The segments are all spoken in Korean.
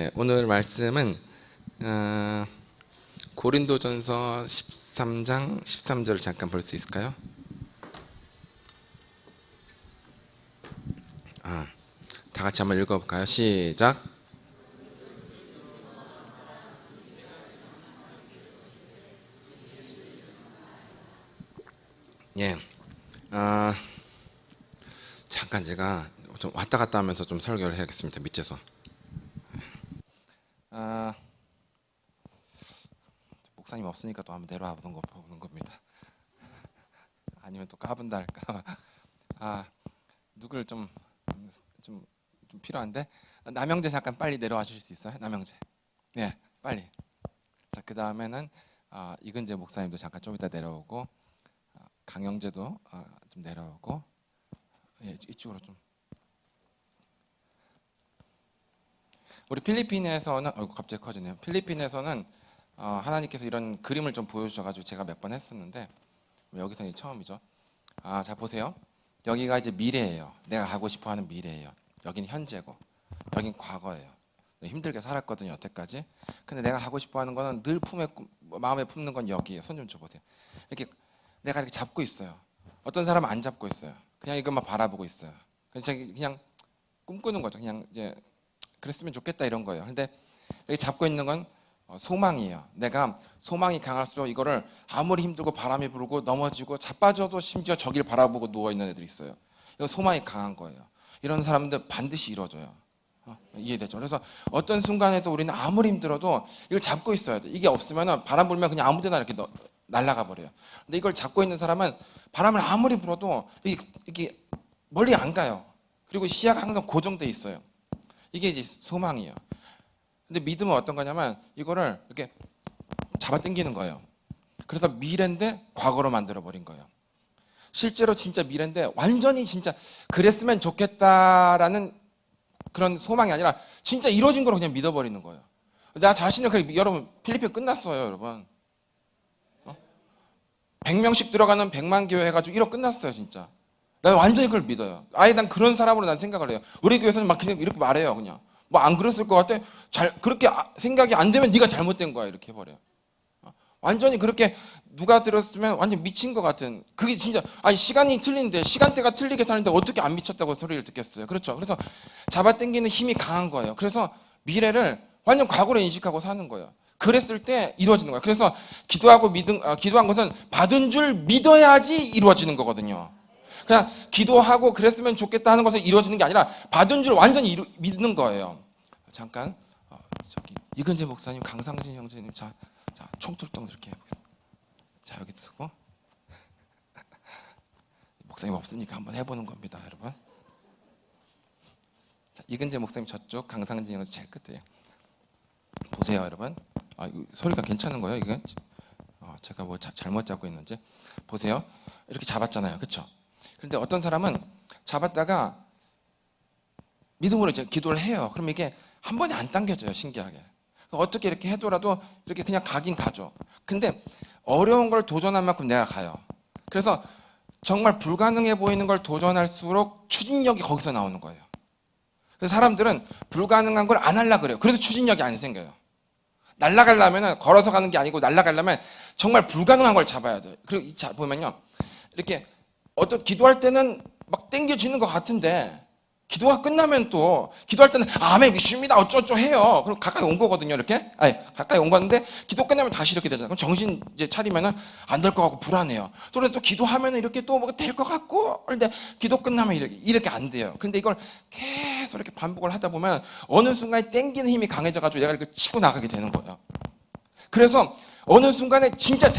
네, 오늘 말씀은 고린도전서 13장 13절을 잠깐 볼 수 있을까요? 다 같이 한번 읽어볼까요? 시작. 예, 잠깐 제가 좀 왔다 갔다 하면서 좀 설교를 해야겠습니다. 밑에서. 목사님 없으니까 또 한번 내려와 보는 겁니다. 아니면 또 까분다 할까. 누굴 좀 필요한데 남영재 잠깐 빨리 내려와 주실 수 있어요? 남영재. 네, 빨리. 자, 그 다음에는 이근재 목사님도 잠깐 좀 이따 내려오고, 강영재도 좀 내려오고, 예, 이쪽으로 좀. 우리 필리핀에서는 갑자기 커지네요. 필리핀에서는 하나님께서 이런 그림을 좀 보여주셔가지고 제가 몇 번 했었는데 여기서는 처음이죠. 자 보세요. 여기가 이제 미래예요. 내가 가고 싶어하는 미래예요. 여긴 현재고, 여긴 과거예요. 힘들게 살았거든요, 여태까지. 근데 내가 가고 싶어하는 거는 늘 마음에 품는 건 여기예요. 손 좀 줘보세요. 이렇게 내가 이렇게 잡고 있어요. 어떤 사람은 안 잡고 있어요. 그냥 이것만 바라보고 있어요. 그냥 꿈꾸는 거죠. 그냥 이제 그랬으면 좋겠다 이런 거예요. 근데 이렇게 잡고 있는 건 소망이에요. 내가 소망이 강할수록 이거를 아무리 힘들고 바람이 불고 넘어지고 자빠져도 심지어 저길 바라보고 누워있는 애들이 있어요. 이거 소망이 강한 거예요. 이런 사람들 반드시 이루어져요. 이해되죠? 그래서 어떤 순간에도 우리는 아무리 힘들어도 이걸 잡고 있어야 돼. 이게 없으면 바람 불면 그냥 아무 데나 이렇게 날아가 버려요. 근데 이걸 잡고 있는 사람은 바람을 아무리 불어도 이게 멀리 안 가요. 그리고 시야가 항상 고정돼 있어요. 이게 이제 소망이에요. 근데 믿음은 어떤 거냐면 이거를 이렇게 잡아당기는 거예요. 그래서 미래인데 과거로 만들어 버린 거예요. 실제로 진짜 미래인데 완전히 진짜 그랬으면 좋겠다라는 그런 소망이 아니라 진짜 이루어진 거로 그냥 믿어버리는 거예요. 나 자신을 여러분 필리핀 끝났어요, 여러분. 100명씩 들어가는 100만 교회 해가지고 1억 끝났어요, 진짜. 난 완전히 그걸 믿어요. 아예 난 그런 사람으로 난 생각을 해요. 우리 교회에서는 막 그냥 이렇게 말해요, 그냥. 뭐 안 그랬을 것 같아? 그렇게 생각이 안 되면 네가 잘못된 거야, 이렇게 해버려요. 완전히 그렇게 누가 들었으면 완전 미친 것 같은. 그게 진짜 시간이 틀린데 시간대가 틀리게 사는데 어떻게 안 미쳤다고 소리를 듣겠어요. 그렇죠. 그래서 잡아당기는 힘이 강한 거예요. 그래서 미래를 완전 과거로 인식하고 사는 거예요. 그랬을 때 이루어지는 거예요. 그래서 기도한 것은 받은 줄 믿어야지 이루어지는 거거든요. 그냥 기도하고 그랬으면 좋겠다 하는 것은 이루어지는 게 아니라 받은 줄 완전히 믿는 거예요. 잠깐 저기 이근재 목사님, 강상진 형제님, 자 총툴동 이렇게 해보겠습니다. 자 여기 쓰고 목사님 없으니까 한번 해보는 겁니다, 여러분. 자, 이근재 목사님 저쪽, 강상진 형제 제일 끝에요. 보세요, 여러분. 이거 소리가 괜찮은 거예요, 이게? 제가 뭐 잘못 잡고 있는지 보세요. 이렇게 잡았잖아요, 그렇죠? 그런데 어떤 사람은 잡았다가 믿음으로 이제 기도를 해요. 그럼 이게 한 번에 안 당겨져요, 신기하게. 어떻게 이렇게 해도라도 이렇게 그냥 가긴 가죠. 근데 어려운 걸 도전한 만큼 내가 가요. 그래서 정말 불가능해 보이는 걸 도전할수록 추진력이 거기서 나오는 거예요. 그래서 사람들은 불가능한 걸 안 하려고 그래요. 그래서 추진력이 안 생겨요. 날아가려면 걸어서 가는 게 아니고 날아가려면 정말 불가능한 걸 잡아야 돼요. 그리고 보면요, 이렇게 기도할 때는 막 땡겨지는 것 같은데 기도가 끝나면 또 기도할 때는 아멘 믿습니다 어쩌고 해요. 그럼 가까이 온 거거든요, 이렇게. 가까이 온 건데 기도 끝나면 다시 이렇게 되잖아요. 그럼 정신 이제 차리면은 안 될 것 같고 불안해요. 또 기도하면은 이렇게 또 뭐가 될 것 같고, 그런데 기도 끝나면 이렇게 안 돼요. 근데 이걸 계속 이렇게 반복을 하다 보면 어느 순간에 땡기는 힘이 강해져가지고 내가 이렇게 치고 나가게 되는 거예요. 그래서 어느 순간에 진짜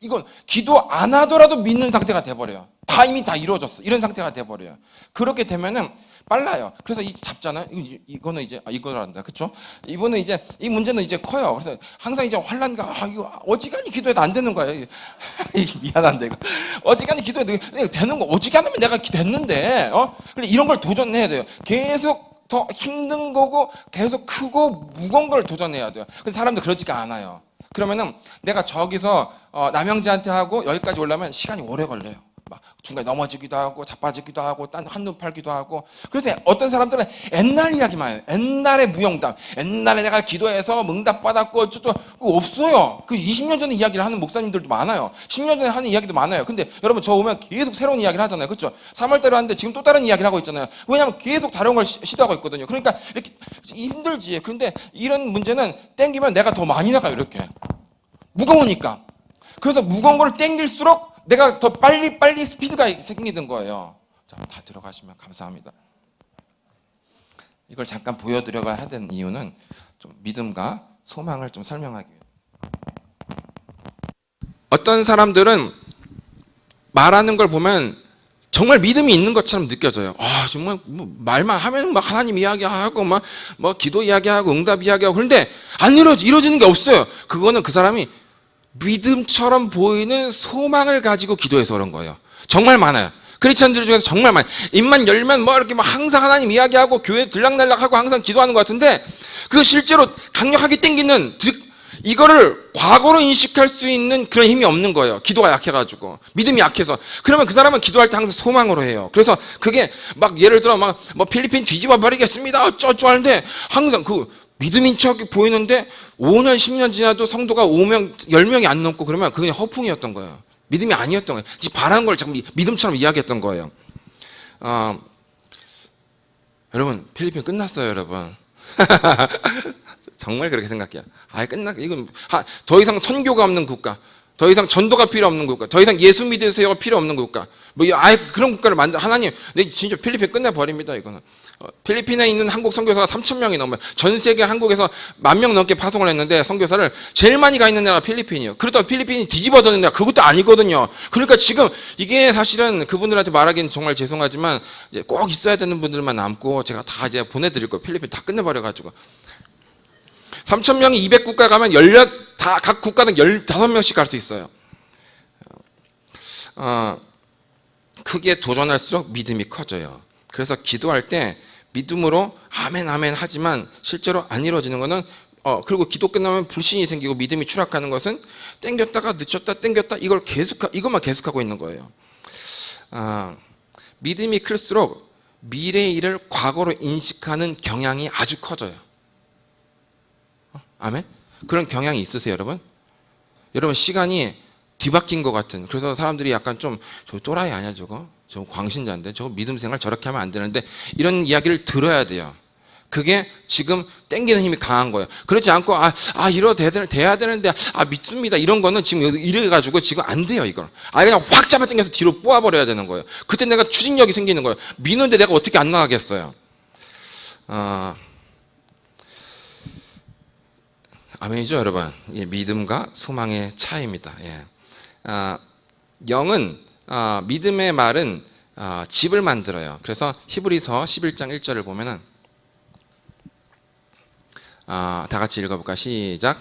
이건 기도 안 하더라도 믿는 상태가 돼버려요. 이미 다 이루어졌어. 이런 상태가 돼버려요. 그렇게 되면은 빨라요. 그래서 잡잖아요. 이거는 이제 이거란다, 그렇죠? 이분은 이제 이 문제는 이제 커요. 그래서 항상 이제 환란과 이거 어지간히 기도해도 안 되는 거예요. 미안한데 이거 어지간히 기도해도 되는 거 어지간하면 내가 됐는데 근데 이런 걸 도전해야 돼요. 계속 더 힘든 거고 계속 크고 무거운 걸 도전해야 돼요. 근데 사람들 그러지가 않아요. 그러면은 내가 저기서 남영재한테 하고 여기까지 오려면 시간이 오래 걸려요. 막 중간에 넘어지기도 하고 자빠지기도 하고 딴 한눈 팔기도 하고. 그래서 어떤 사람들은 옛날 이야기만 해요. 옛날의 무용담, 옛날에 내가 기도해서 응답 받았고 어쩌고. 그거 없어요. 그 20년 전에 이야기를 하는 목사님들도 많아요. 10년 전에 하는 이야기도 많아요. 근데 여러분 저 오면 계속 새로운 이야기를 하잖아요. 그렇죠? 3월달에 하는데 지금 또 다른 이야기를 하고 있잖아요. 왜냐하면 계속 다른 걸 시도하고 있거든요. 그러니까 이렇게 힘들지. 그런데 이런 문제는 땡기면 내가 더 많이 나가요. 이렇게 무거우니까. 그래서 무거운 걸 땡길수록 내가 더 빨리 스피드가 생기는 거예요. 자, 다 들어가시면 감사합니다. 이걸 잠깐 보여드려야 되는 이유는 좀 믿음과 소망을 좀 설명하기 위해서. 어떤 사람들은 말하는 걸 보면 정말 믿음이 있는 것처럼 느껴져요. 아, 정말 뭐 말만 하면 막 하나님 이야기하고 막 뭐 기도 이야기하고 응답 이야기하고. 그런데 안 이루어지는 게 없어요. 그거는 그 사람이 믿음처럼 보이는 소망을 가지고 기도해서 그런 거예요. 정말 많아요. 크리스천들 중에서 정말 많아요. 입만 열면 뭐 이렇게 막 항상 하나님 이야기하고 교회 들락날락하고 항상 기도하는 것 같은데 그 실제로 강력하게 땡기는, 즉 이거를 과거로 인식할 수 있는 그런 힘이 없는 거예요. 기도가 약해가지고, 믿음이 약해서. 그러면 그 사람은 기도할 때 항상 소망으로 해요. 그래서 그게 막 예를 들어 막 뭐 필리핀 뒤집어 버리겠습니다 어쩌고 하는데 항상 그 믿음인 척이 보이는데 5년 10년 지나도 성도가 5명 10명이 안 넘고 그러면 그게 허풍이었던 거예요. 믿음이 아니었던 거예요. 바라는 걸 자꾸 믿음처럼 이야기했던 거예요. 여러분 필리핀 끝났어요. 여러분 정말 그렇게 생각해요. 이건 더 이상 선교가 없는 국가, 더 이상 전도가 필요 없는 국가, 더 이상 예수 믿으세요가 필요 없는 국가, 뭐 아예 그런 국가를 하나님, 내 진짜 필리핀 끝내버립니다. 이거는 필리핀에 있는 한국 선교사가 3,000명이 넘어요. 전 세계 한국에서 10,000명 넘게 파송을 했는데 선교사를 제일 많이 가 있는 나라가 필리핀이에요. 그러다가 필리핀이 뒤집어졌는 나라, 그것도 아니거든요. 그러니까 지금 이게 사실은 그분들한테 말하기는 정말 죄송하지만 이제 꼭 있어야 되는 분들만 남고 제가 다 이제 보내드릴 거예요. 필리핀 다 끝내버려가지고 3,000명이 200국가 가면 각 국가는 15명씩 갈 수 있어요. 크게 도전할수록 믿음이 커져요. 그래서 기도할 때 믿음으로 아멘 아멘 하지만 실제로 안 이루어지는 거는 그리고 기도 끝나면 불신이 생기고 믿음이 추락하는 것은 땡겼다가 늦췄다 땡겼다 이것만 계속하고 있는 거예요. 믿음이 클수록 미래의 일을 과거로 인식하는 경향이 아주 커져요. 아멘? 그런 경향이 있으세요, 여러분? 여러분 시간이 뒤바뀐 것 같은, 그래서 사람들이 약간 저 또라이 아니야 저거? 저 광신자인데 저거 믿음 생활 저렇게 하면 안 되는데 이런 이야기를 들어야 돼요. 그게 지금 땡기는 힘이 강한 거예요. 그렇지 않고 돼야 되는데 믿습니다 이런 거는 지금 이래가지고 지금 안 돼요. 이걸 그냥 확 잡아당겨서 뒤로 뽑아버려야 되는 거예요. 그때 내가 추진력이 생기는 거예요. 믿는데 내가 어떻게 안 나가겠어요. 아멘이죠, 여러분? 예, 믿음과 소망의 차이입니다. 예. 영은 믿음의 말은 집을 만들어요. 그래서 히브리서 11장 1절을 보면은 다 같이 읽어볼까? 시작.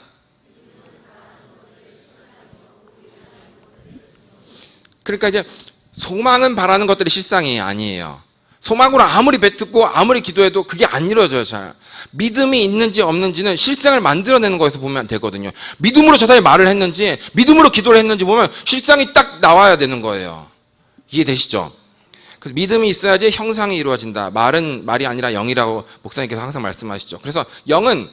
그러니까 이제 소망은 바라는 것들이 실상이 아니에요. 소망으로 아무리 뱉고 아무리 기도해도 그게 안 이루어져요. 잘 믿음이 있는지 없는지는 실상을 만들어내는 거에서 보면 되거든요. 믿음으로 저 사람이 말을 했는지 믿음으로 기도를 했는지 보면 실상이 딱 나와야 되는 거예요. 이해되시죠? 그래서 믿음이 있어야지 형상이 이루어진다. 말은 말이 아니라 영이라고 목사님께서 항상 말씀하시죠. 그래서 영은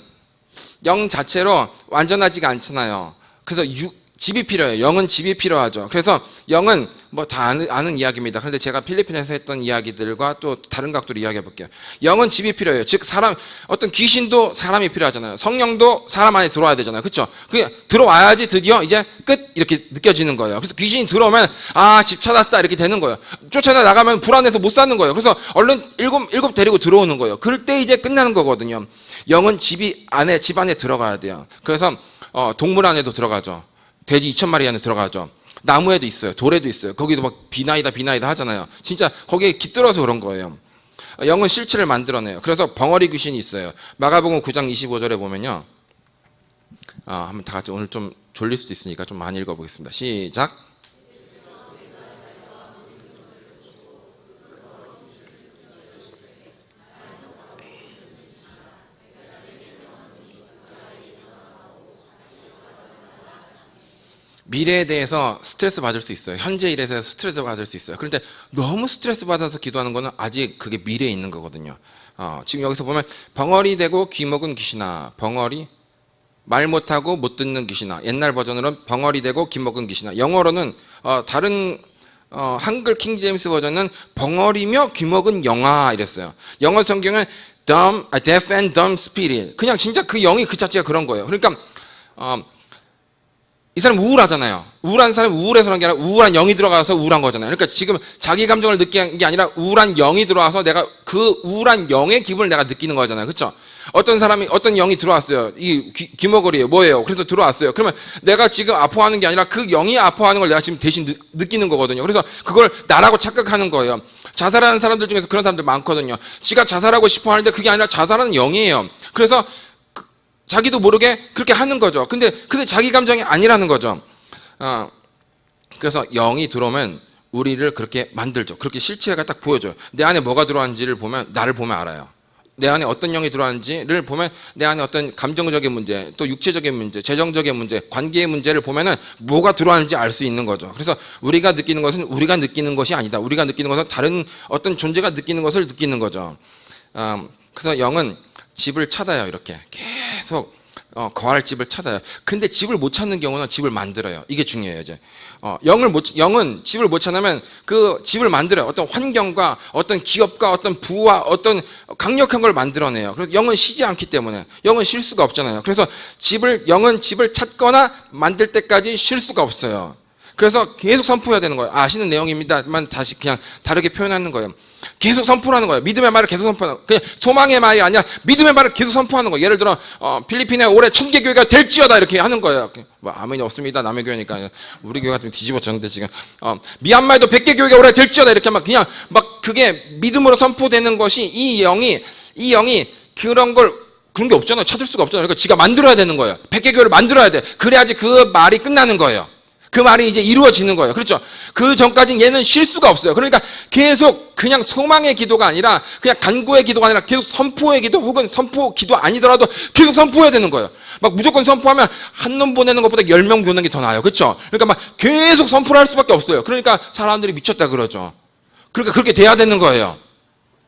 영 자체로 완전하지가 않잖아요. 그래서 집이 필요해요. 영은 집이 필요하죠. 그래서 영은 뭐 다 아는 이야기입니다. 그런데 제가 필리핀에서 했던 이야기들과 또 다른 각도로 이야기해 볼게요. 영은 집이 필요해요. 즉 어떤 귀신도 사람이 필요하잖아요. 성령도 사람 안에 들어와야 되잖아요. 그렇죠? 그게 들어와야지 드디어 이제 끝 이렇게 느껴지는 거예요. 그래서 귀신이 들어오면 집 찾았다 이렇게 되는 거예요. 쫓아나 나가면 불안해서 못 사는 거예요. 그래서 얼른 일곱 데리고 들어오는 거예요. 그럴 때 이제 끝나는 거거든요. 영은 집 안에 들어가야 돼요. 그래서 동물 안에도 들어가죠. 돼지 2,000마리 안에 들어가죠. 나무에도 있어요. 돌에도 있어요. 거기도 막 비나이다 하잖아요. 진짜 거기에 깃들어서 그런 거예요. 영은 실체를 만들어내요. 그래서 벙어리 귀신이 있어요. 마가복음 9장 25절에 보면요. 한번 다 같이 오늘 좀 졸릴 수도 있으니까 좀 많이 읽어보겠습니다. 시작. 미래에 대해서 스트레스 받을 수 있어요. 현재 일에서 스트레스 받을 수 있어요. 그런데 너무 스트레스 받아서 기도하는 거는 아직 그게 미래에 있는 거거든요. 지금 여기서 보면 벙어리 대고 귀 먹은 귀신아, 벙어리 말 못하고 못 듣는 귀신아. 옛날 버전으로는 벙어리 대고 귀 먹은 귀신아. 영어로는 다른 한글 킹제임스 버전은 벙어리며 귀 먹은 영아 이랬어요. 영어 성경은 deaf and dumb spirit. 그냥 진짜 그 영이 그 자체가 그런 거예요. 그러니까 이 사람 우울하잖아요. 우울한 사람이 우울해서 그런 게 아니라 우울한 영이 들어가서 우울한 거잖아요. 그러니까 지금 자기 감정을 느끼는 게 아니라 우울한 영이 들어와서 내가 그 우울한 영의 기분을 내가 느끼는 거잖아요. 그렇죠? 어떤 사람이 어떤 영이 들어왔어요. 이 귀머거리예요. 뭐예요? 그래서 들어왔어요. 그러면 내가 지금 아파하는 게 아니라 그 영이 아파하는 걸 내가 지금 대신 느끼는 거거든요. 그래서 그걸 나라고 착각하는 거예요. 자살하는 사람들 중에서 그런 사람들 많거든요. 지가 자살하고 싶어 하는데 그게 아니라 자살하는 영이에요. 그래서 자기도 모르게 그렇게 하는 거죠. 근데 그게 자기 감정이 아니라는 거죠. 그래서 영이 들어오면 우리를 그렇게 만들죠. 그렇게 실체가 딱 보여줘요. 내 안에 뭐가 들어왔는지를 보면 나를 보면 알아요. 내 안에 어떤 영이 들어왔는지를 보면 내 안에 어떤 감정적인 문제, 또 육체적인 문제, 재정적인 문제, 관계의 문제를 보면은 뭐가 들어왔는지 알 수 있는 거죠. 그래서 우리가 느끼는 것은 우리가 느끼는 것이 아니다. 우리가 느끼는 것은 다른 어떤 존재가 느끼는 것을 느끼는 거죠. 그래서 영은 집을 찾아요. 이렇게 계속 거할 집을 찾아요. 근데 집을 못 찾는 경우는 집을 만들어요. 이게 중요해요. 이제 영은 집을 못 찾으면 그 집을 만들어요. 어떤 환경과 어떤 기업과 어떤 부와 어떤 강력한 걸 만들어내요. 그래서 영은 쉬지 않기 때문에 영은 쉴 수가 없잖아요. 그래서 영은 집을 찾거나 만들 때까지 쉴 수가 없어요. 그래서 계속 선포해야 되는 거예요. 아시는 내용입니다만 다시 그냥 다르게 표현하는 거예요. 계속 선포하는 거예요. 믿음의 말을 계속 선포하는 거예요. 그냥 소망의 말이 아니라 믿음의 말을 계속 선포하는 거예요. 예를 들어 필리핀에 올해 1000개 교회가 될지어다 이렇게 하는 거예요. 뭐 아멘이 없습니다. 남의 교회니까. 우리 교회가 좀 뒤집어졌는데 지금 미얀마에도 100개 교회가 올해 될지어다 이렇게 그냥 그게 믿음으로 선포되는 것이 이 영이 그런 게 없잖아요. 찾을 수가 없잖아요. 그러니까 지가 만들어야 되는 거예요. 100개 교회를 만들어야 돼. 그래야지 그 말이 끝나는 거예요. 그 말이 이제 이루어지는 거예요. 그렇죠? 그 전까지는 얘는 쉴 수가 없어요. 그러니까 계속 그냥 소망의 기도가 아니라 그냥 간구의 기도가 아니라 계속 선포의 기도 혹은 선포 기도 아니더라도 계속 선포해야 되는 거예요. 막 무조건 선포하면 한 놈 보내는 것보다 10명 보내는 게 더 나아요. 그렇죠? 그러니까 막 계속 선포를 할 수밖에 없어요. 그러니까 사람들이 미쳤다 그러죠. 그러니까 그렇게 돼야 되는 거예요.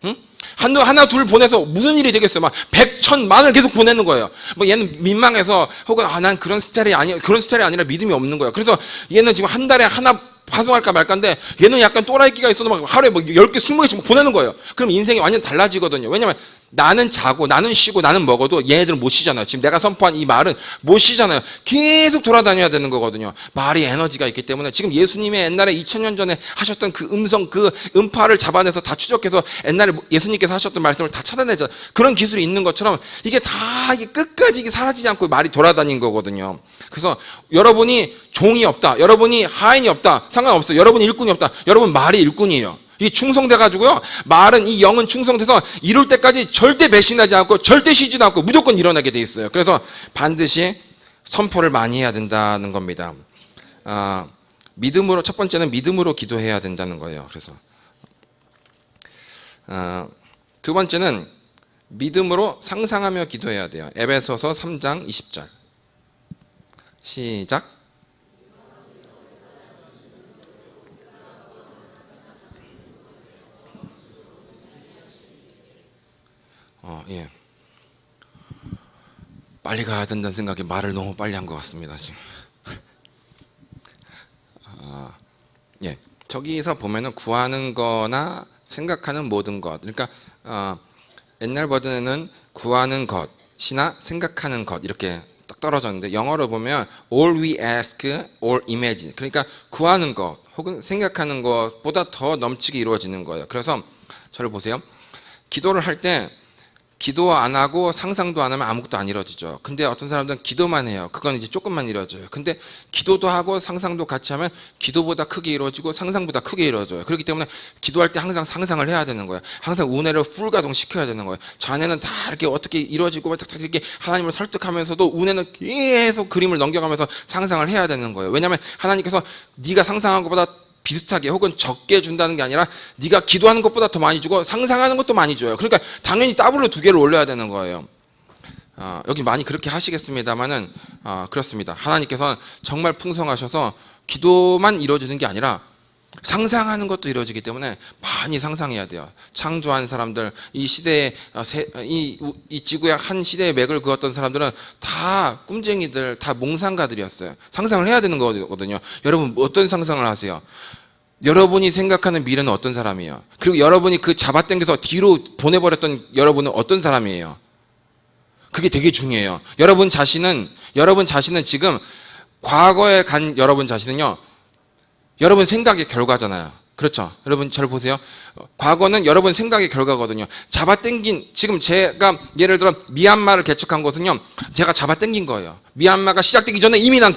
응? 하나 둘 보내서 무슨 일이 되겠어요? 막 100, 1000, 만을 계속 보내는 거예요. 뭐 얘는 민망해서 혹은 난 그런 스타일이 아니라 믿음이 없는 거예요. 그래서 얘는 지금 한 달에 하나 파송할까 말까인데 얘는 약간 또라이끼가 있어도 막 하루에 뭐 10개, 20개씩 보내는 거예요. 그럼 인생이 완전 달라지거든요. 왜냐면 나는 자고 나는 쉬고 나는 먹어도 얘네들은 못 쉬잖아요. 지금 내가 선포한 이 말은 못 쉬잖아요. 계속 돌아다녀야 되는 거거든요. 말이 에너지가 있기 때문에 지금 예수님의 옛날에 2000년 전에 하셨던 그 음성, 그 음파를 잡아내서 다 추적해서 옛날에 예수님께서 하셨던 말씀을 다 찾아내자. 그런 기술이 있는 것처럼 이게 다 끝까지 사라지지 않고 말이 돌아다닌 거거든요. 그래서 여러분이 종이 없다, 여러분이 하인이 없다, 상관없어요. 여러분이 일꾼이 없다, 여러분 말이 일꾼이에요. 이 충성돼가지고요, 말은 이 영은 충성돼서 이룰 때까지 절대 배신하지 않고 절대 쉬지도 않고 무조건 일어나게 돼 있어요. 그래서 반드시 선포를 많이 해야 된다는 겁니다. 첫 번째는 믿음으로 기도해야 된다는 거예요. 그래서 두 번째는 믿음으로 상상하며 기도해야 돼요. 에베소서 3장 20절 시작. 예. 빨리 가야 된다는 생각에 말을 너무 빨리 한 것 같습니다, 지금. 예. 저기서 보면은 구하는 거나 생각하는 모든 것. 그러니까, 옛날 버전에는 구하는 것이나 생각하는 것, 이렇게 딱 떨어졌는데, 영어로 보면 all we ask or imagine. 그러니까 구하는 것, 혹은 생각하는 것보다 더 넘치게 이루어지는 거예요. 그래서 저를 보세요. 기도를 할 때, 기도 안 하고 상상도 안 하면 아무것도 안 이루어지죠. 근데 어떤 사람들은 기도만 해요. 그건 이제 조금만 이루어져요. 근데 기도도 하고 상상도 같이 하면 기도보다 크게 이루어지고 상상보다 크게 이루어져요. 그렇기 때문에 기도할 때 항상 상상을 해야 되는 거예요. 항상 운해를 풀가동 시켜야 되는 거예요. 자네는 다 이렇게 어떻게 이루어지고 딱 이렇게 하나님을 설득하면서도 운해는 계속 그림을 넘겨가면서 상상을 해야 되는 거예요. 왜냐하면 하나님께서 네가 상상한 것보다 비슷하게 혹은 적게 준다는 게 아니라 네가 기도하는 것보다 더 많이 주고 상상하는 것도 많이 줘요. 그러니까 당연히 더블로 2개를 올려야 되는 거예요. 여기 많이 그렇게 하시겠습니다만은 그렇습니다. 하나님께서는 정말 풍성하셔서 기도만 이루어지는 게 아니라 상상하는 것도 이루어지기 때문에 많이 상상해야 돼요. 창조한 사람들, 이 시대에 이 지구의 한 시대의 맥을 그었던 사람들은 다 꿈쟁이들, 다 몽상가들이었어요. 상상을 해야 되는 거거든요. 여러분 어떤 상상을 하세요? 여러분이 생각하는 미래는 어떤 사람이에요? 그리고 여러분이 그 잡아당겨서 뒤로 보내버렸던 여러분은 어떤 사람이에요? 그게 되게 중요해요. 여러분 자신은 지금 과거에 간 여러분 자신은요, 여러분 생각의 결과잖아요. 그렇죠? 여러분 잘 보세요. 과거는 여러분 생각의 결과거든요. 잡아당긴, 지금 제가 예를 들어 미얀마를 개척한 것은요, 제가 잡아당긴 거예요. 미얀마가 시작되기 전에 이미 난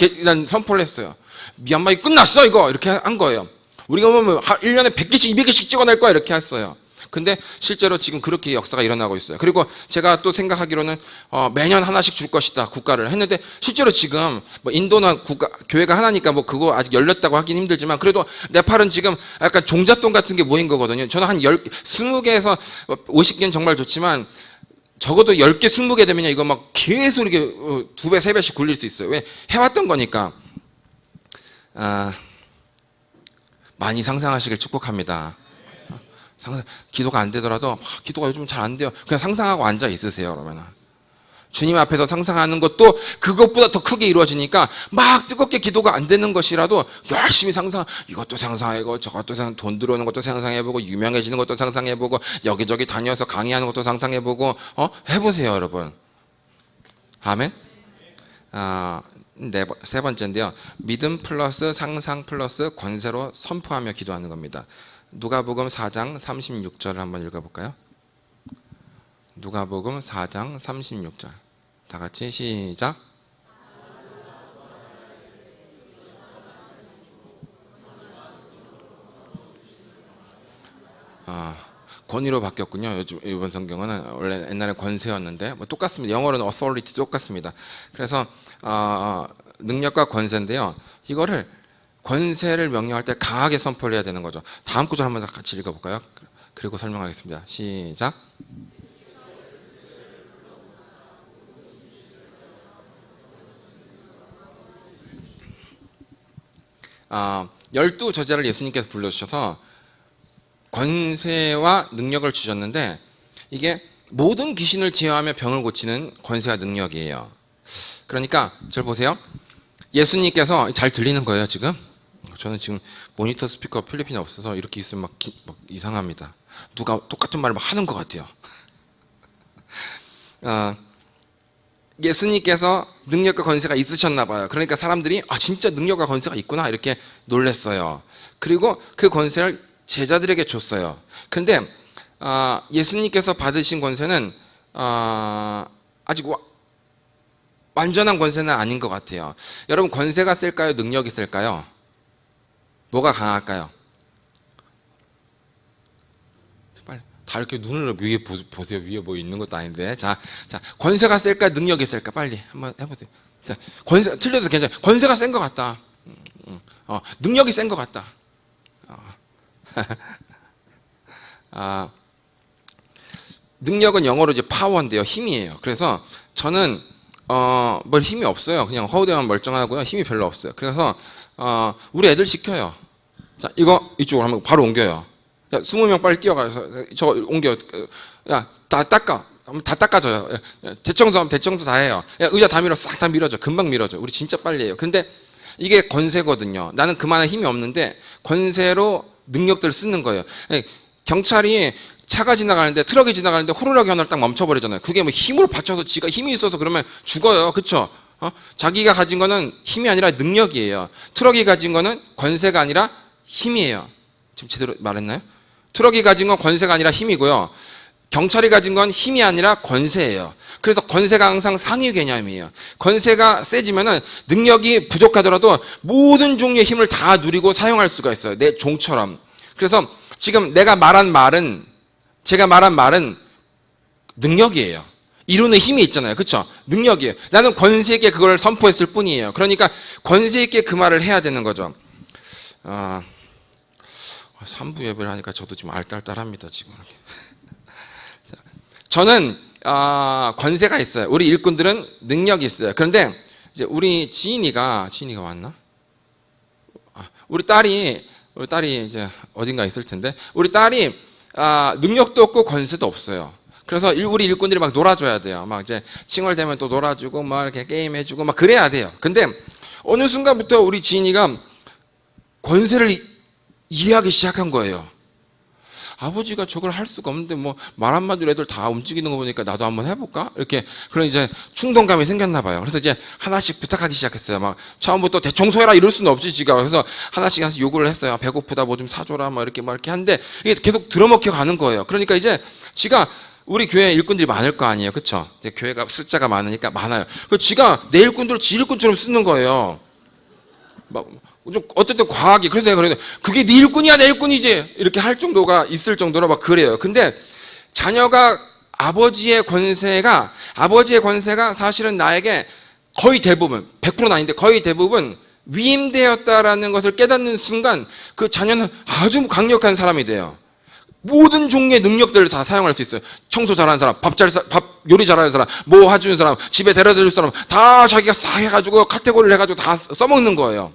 선포를 했어요. 미얀마 끝났어 이거 이렇게 한 거예요. 우리가 보면 1년에 100개씩 200개씩 찍어낼 거야 이렇게 했어요. 근데 실제로 지금 그렇게 역사가 일어나고 있어요. 그리고 제가 또 생각하기로는 매년 하나씩 줄 것이다 국가를 했는데, 실제로 지금 뭐 인도나 교회가 하나니까 뭐 그거 아직 열렸다고 하긴 힘들지만, 그래도 네팔은 지금 약간 종잣돈 같은 게 모인 거거든요. 저는 한 20개에서 50개는 정말 좋지만 적어도 10개 20개 되면 이거 막 계속 이렇게 2배 3배씩 굴릴 수 있어요. 왜? 해왔던 거니까. 많이 상상하시길 축복합니다. 기도가 안 되더라도 기도가 요즘 잘 안 돼요. 그냥 상상하고 앉아 있으세요. 그러면 주님 앞에서 상상하는 것도 그것보다 더 크게 이루어지니까 막 뜨겁게 기도가 안 되는 것이라도 열심히 이것도 상상해보고 저것도 돈 들어오는 것도 상상해보고 유명해지는 것도 상상해보고 여기저기 다녀서 강의하는 것도 상상해보고 해보세요, 여러분. 아멘. 세 번째인데요. 믿음 플러스 상상 플러스 권세로 선포하며 기도하는 겁니다. 누가복음 4장 36절을 한번 읽어볼까요? 누가복음 4장 36절. 다 같이 시작. 권위로 바뀌었군요. 요즘 이번 성경은 원래 옛날에 권세였는데 뭐 똑같습니다. 영어로는 authority 똑같습니다. 그래서 능력과 권세인데요. 이거를 권세를 명령할 때 강하게 선포를 해야 되는 거죠. 다음 구절 한번 같이 읽어볼까요? 그리고 설명하겠습니다. 시작. 열두 저자를 예수님께서 불러주셔서 권세와 능력을 주셨는데, 이게 모든 귀신을 제어하며 병을 고치는 권세와 능력이에요. 그러니까 절 보세요. 예수님께서 잘 들리는 거예요 지금? 저는 지금 모니터 스피커 필리핀에 없어서 이렇게 있으면 막 이상합니다. 누가 똑같은 말을 막 하는 것 같아요. 예수님께서 능력과 권세가 있으셨나 봐요. 그러니까 사람들이 진짜 능력과 권세가 있구나 이렇게 놀랐어요. 그리고 그 권세를 제자들에게 줬어요. 그런데 예수님께서 받으신 권세는 아직 완전한 권세는 아닌 것 같아요. 여러분 권세가 셀까요? 능력이 셀까요? 뭐가 강할까요? 빨리 다 이렇게 눈을 위에 보세요. 위에 뭐 있는 것도 아닌데. 자, 권세가 셀까? 능력이 셀까? 빨리 한번 해보세요. 자, 권세 틀려도 괜찮아요. 권세가 센 것 같다. 능력이 센 것 같다. 능력은 영어로 이제 파워인데요. 힘이에요. 그래서 저는 뭘 힘이 없어요. 그냥 허우대만 멀쩡하고요. 힘이 별로 없어요. 그래서 우리 애들 시켜요. 자, 이거 이쪽으로 한번 바로 옮겨요. 야, 20명 빨리 뛰어가서 저 옮겨. 야, 다 닦아. 다 닦아줘요. 대청소하면 대청소 다 해요. 야, 의자 다 밀어. 싹 다 밀어줘. 금방 밀어줘. 우리 진짜 빨리 해요. 근데 이게 권세거든요. 나는 그만한 힘이 없는데 권세로 능력들을 쓰는 거예요. 경찰이 차가 지나가는데, 트럭이 지나가는데 호루라기 하나를 딱 멈춰버리잖아요. 그게 뭐 힘으로 받쳐서 지가 힘이 있어서 그러면 죽어요. 그렇죠? 자기가 가진 거는 힘이 아니라 능력이에요. 트럭이 가진 거는 권세가 아니라 힘이에요. 지금 제대로 말했나요? 트럭이 가진 건 권세가 아니라 힘이고요. 경찰이 가진 건 힘이 아니라 권세예요. 그래서 권세가 항상 상위 개념이에요. 권세가 세지면은 능력이 부족하더라도 모든 종류의 힘을 다 누리고 사용할 수가 있어요. 내 종처럼. 그래서 지금 제가 말한 말은 능력이에요. 이루는 힘이 있잖아요. 그렇죠? 능력이에요. 나는 권세 있게 그걸 선포했을 뿐이에요. 그러니까 권세 있게 그 말을 해야 되는 거죠. 3부 예배를 하니까 저도 지금 알딸딸합니다. 지금. 저는 권세가 있어요. 우리 일꾼들은 능력이 있어요. 그런데 이제 우리 지인이가 왔나? 우리 딸이 이제 어딘가 있을 텐데, 우리 딸이 능력도 없고 권세도 없어요. 그래서 우리 일꾼들이 막 놀아줘야 돼요. 막 이제 칭얼대면 또 놀아주고 막 이렇게 게임해주고 막 그래야 돼요. 근데 어느 순간부터 우리 지인이가 권세를 이해하기 시작한 거예요. 아버지가 저걸 할 수가 없는데 뭐 말 한마디로 애들 다 움직이는 거 보니까 나도 한번 해볼까? 이렇게 그런 이제 충동감이 생겼나 봐요. 그래서 이제 하나씩 부탁하기 시작했어요. 막 처음부터 대청소해라 이럴 수는 없지 지가. 그래서 하나씩 요구를 했어요. 배고프다 뭐 좀 사줘라 막 이렇게 하는데 이게 계속 들어먹혀 가는 거예요. 그러니까 이제 지가 우리 교회 일꾼들이 많을 거 아니에요, 그렇죠? 교회가 숫자가 많으니까 많아요. 그 지가 내 일꾼들을 지 일꾼처럼 쓰는 거예요. 막 좀 어쨌든 과하게. 그래서 내가 그래도 그게 네 일꾼이야 내 일꾼이지 이렇게 할 정도가 있을 정도로 막 그래요. 근데 자녀가 아버지의 권세가 사실은 나에게 거의 대부분 100%는 아닌데 거의 대부분 위임되었다라는 것을 깨닫는 순간 그 자녀는 아주 강력한 사람이 돼요. 모든 종류의 능력들을 다 사용할 수 있어요. 청소 잘하는 사람, 밥 요리 잘하는 사람, 뭐 해주는 사람, 집에 데려다 줄 사람 다 자기가 싹 해가지고 카테고리를 해가지고 다 써먹는 거예요.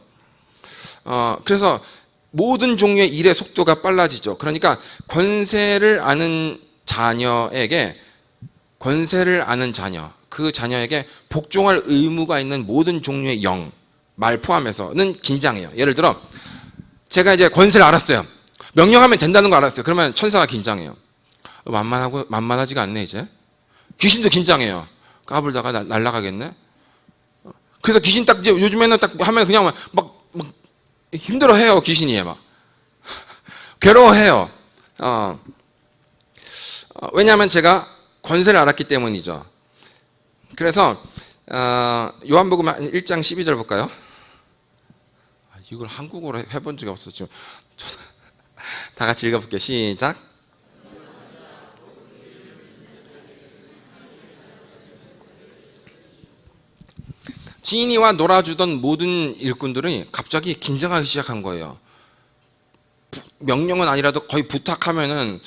그래서 모든 종류의 일의 속도가 빨라지죠. 그러니까 권세를 아는 자녀에게 그 자녀에게 복종할 의무가 있는 모든 종류의 말 포함해서는 긴장해요. 예를 들어 제가 이제 권세를 알았어요. 명령하면 된다는 거 알았어요. 그러면 천사가 긴장해요. 만만하지가 않네 이제. 귀신도 긴장해요. 까불다가 날아가겠네. 그래서 귀신 딱 이제 요즘에는 딱 하면 그냥 막 힘들어해요. 귀신이 막 괴로워해요. 왜냐하면 제가 권세를 알았기 때문이죠. 그래서 요한복음 1장 12절 볼까요? 이걸 한국어로 해본 적이 없었죠. 다 같이 읽어볼게요. 시작. 지인이와 놀아주던 모든 일꾼들이 갑자기 긴장하기 시작한 거예요. 명령은 아니라도 거의 부탁하면은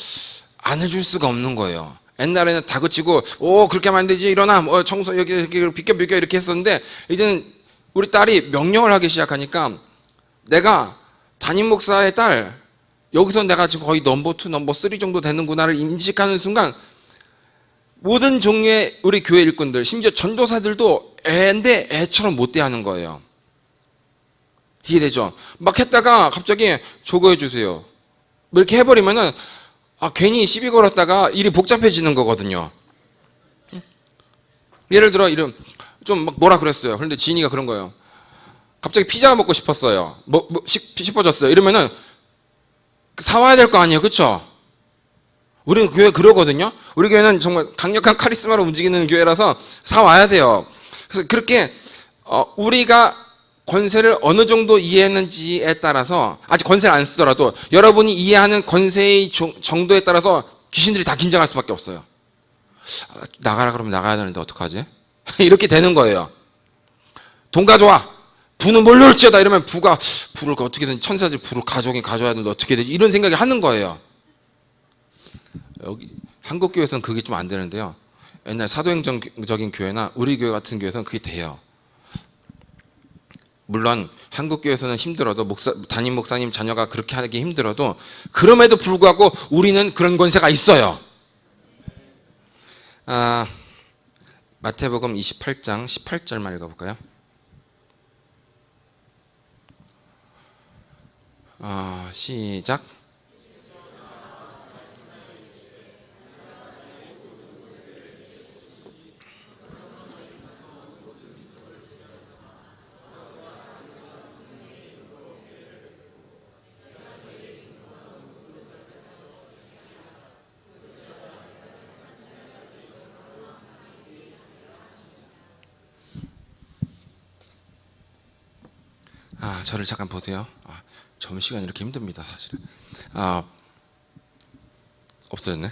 안 해줄 수가 없는 거예요. 옛날에는 다그치고 그렇게 하면 안 되지 일어나 청소 여기 비켜 이렇게 했었는데 이제는 우리 딸이 명령을 하기 시작하니까 내가 담임 목사의 딸 여기서 내가 지금 거의 넘버 2, 넘버 3 정도 되는구나를 인식하는 순간 모든 종류의 우리 교회 일꾼들 심지어 전도사들도 애인데 애처럼 못 대하는 거예요. 이해되죠? 막 했다가 갑자기 저거 해주세요. 뭐 이렇게 해버리면은 괜히 시비 걸었다가 일이 복잡해지는 거거든요. 예를 들어 좀 막 뭐라 그랬어요. 그런데 지인이가 그런 거예요. 갑자기 피자가 먹고 싶었어요. 싶어졌어요. 이러면은 사와야 될 거 아니에요, 그렇죠? 우리는 교회 그러거든요. 우리 교회는 정말 강력한 카리스마로 움직이는 교회라서 사와야 돼요. 그래서 그렇게 우리가 권세를 어느 정도 이해했는지에 따라서 아직 권세를 안 쓰더라도 여러분이 이해하는 권세의 정도에 따라서 귀신들이 다 긴장할 수밖에 없어요. 나가라 그러면 나가야 되는데 어떡하지? 이렇게 되는 거예요. 돈 가져와. 부는 몰려올지어다 이러면 불을 어떻게든 천사들이 불을 가져야 되는데 어떻게 되지? 이런 생각을 하는 거예요. 여기 한국 교회에서는 그게 좀 안 되는데요. 옛날 사도행전적인 교회나 우리 교회 같은 교회에서는 그게 돼요. 물론 한국 교회에서는 힘들어도 담임 목사님 자녀가 그렇게 하기 힘들어도 그럼에도 불구하고 우리는 그런 권세가 있어요. 마태복음 28장 18절만 읽어볼까요? 시작. 저를 잠깐 보세요. 점심시간 이렇게 힘듭니다, 사실은. 없어졌네.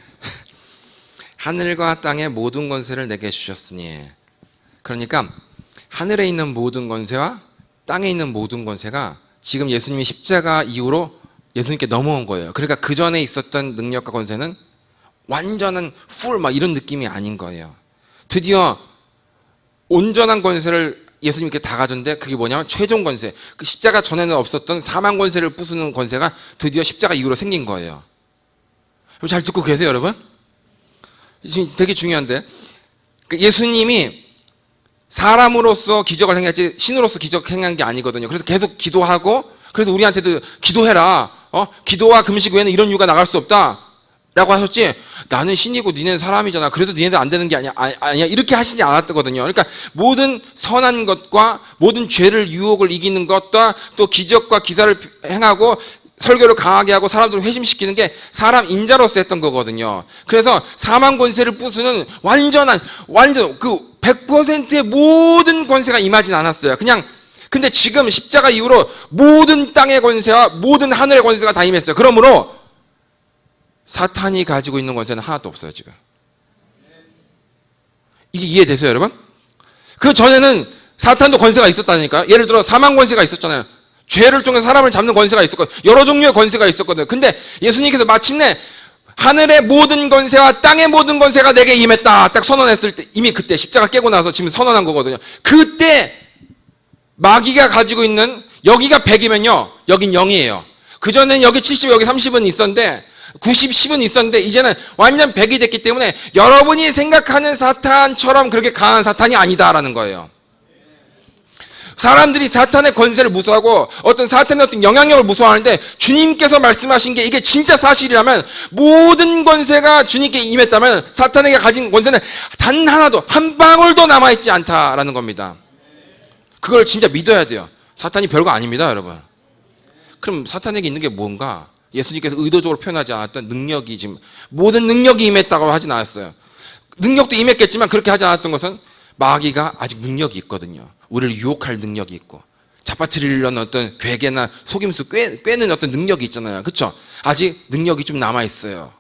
하늘과 땅의 모든 권세를 내게 주셨으니. 그러니까 하늘에 있는 모든 권세와 땅에 있는 모든 권세가 지금 예수님이 십자가 이후로 예수님께 넘어온 거예요. 그러니까 그 전에 있었던 능력과 권세는 완전한 풀 막 이런 느낌이 아닌 거예요. 드디어 온전한 권세를 예수님께 다 가졌는데 그게 뭐냐면 최종 권세. 그 십자가 전에는 없었던 사망 권세를 부수는 권세가 드디어 십자가 이후로 생긴 거예요. 잘 듣고 계세요, 여러분? 되게 중요한데, 예수님이 사람으로서 기적을 행했지 신으로서 기적 행한 게 아니거든요. 그래서 계속 기도하고, 그래서 우리한테도 기도해라. 기도와 금식 외에는 이런 이유가 나갈 수 없다 라고 하셨지, 나는 신이고 니네는 사람이잖아, 그래서 니네들 안 되는 게 아니야 이렇게 하시지 않았거든요. 그러니까 모든 선한 것과 모든 죄를 유혹을 이기는 것과 또 기적과 기사를 행하고 설교를 강하게 하고 사람들을 회심시키는 게 사람 인자로서 했던 거거든요. 그래서 사망 권세를 부수는 완전 그 100%의 모든 권세가 임하진 않았어요. 근데 지금 십자가 이후로 모든 땅의 권세와 모든 하늘의 권세가 다 임했어요. 그러므로 사탄이 가지고 있는 권세는 하나도 없어요, 지금. 이게 이해되세요, 여러분? 그 전에는 사탄도 권세가 있었다니까요. 예를 들어 사망 권세가 있었잖아요. 죄를 통해 사람을 잡는 권세가 있었거든요. 여러 종류의 권세가 있었거든요. 근데 예수님께서 마침내 하늘의 모든 권세와 땅의 모든 권세가 내게 임했다 딱 선언했을 때, 이미 그때 십자가 깨고 나서 지금 선언한 거거든요. 그때 마귀가 가지고 있는, 여기가 100이면요 여긴 0이에요. 그전에는 여기 70, 여기 30은 있었는데 90, 10은 있었는데 이제는 완전 100이 됐기 때문에 여러분이 생각하는 사탄처럼 그렇게 강한 사탄이 아니다라는 거예요. 사람들이 사탄의 권세를 무서워하고 어떤 사탄의 어떤 영향력을 무서워하는데, 주님께서 말씀하신 게 이게 진짜 사실이라면, 모든 권세가 주님께 임했다면 사탄에게 가진 권세는 단 하나도, 한 방울도 남아있지 않다라는 겁니다. 그걸 진짜 믿어야 돼요. 사탄이 별거 아닙니다, 여러분. 그럼 사탄에게 있는 게 뭔가? 예수님께서 의도적으로 표현하지 않았던 능력이, 지금 모든 능력이 임했다고 하진 않았어요. 능력도 임했겠지만 그렇게 하지 않았던 것은 마귀가 아직 능력이 있거든요. 우리를 유혹할 능력이 있고, 잡아뜨리려는 어떤 괴계나 속임수 꿰는 어떤 능력이 있잖아요. 그렇죠? 아직 능력이 좀 남아있어요.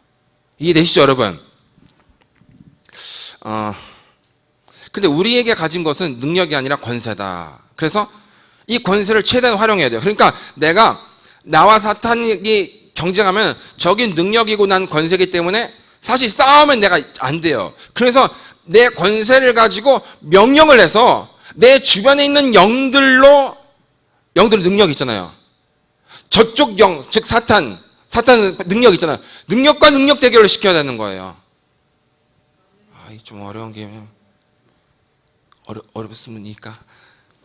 이해되시죠, 여러분? 근데 우리에게 가진 것은 능력이 아니라 권세다. 그래서 이 권세를 최대한 활용해야 돼요. 그러니까 나와 사탄이 경쟁하면 적이 능력이고 난 권세이기 때문에 사실 싸우면 내가 안 돼요. 그래서 내 권세를 가지고 명령을 해서 내 주변에 있는 영들의 능력이 있잖아요. 저쪽 영, 즉 사탄 능력 있잖아요. 능력과 능력 대결을 시켜야 되는 거예요. 이게 좀 어려운 게 어렵습니까?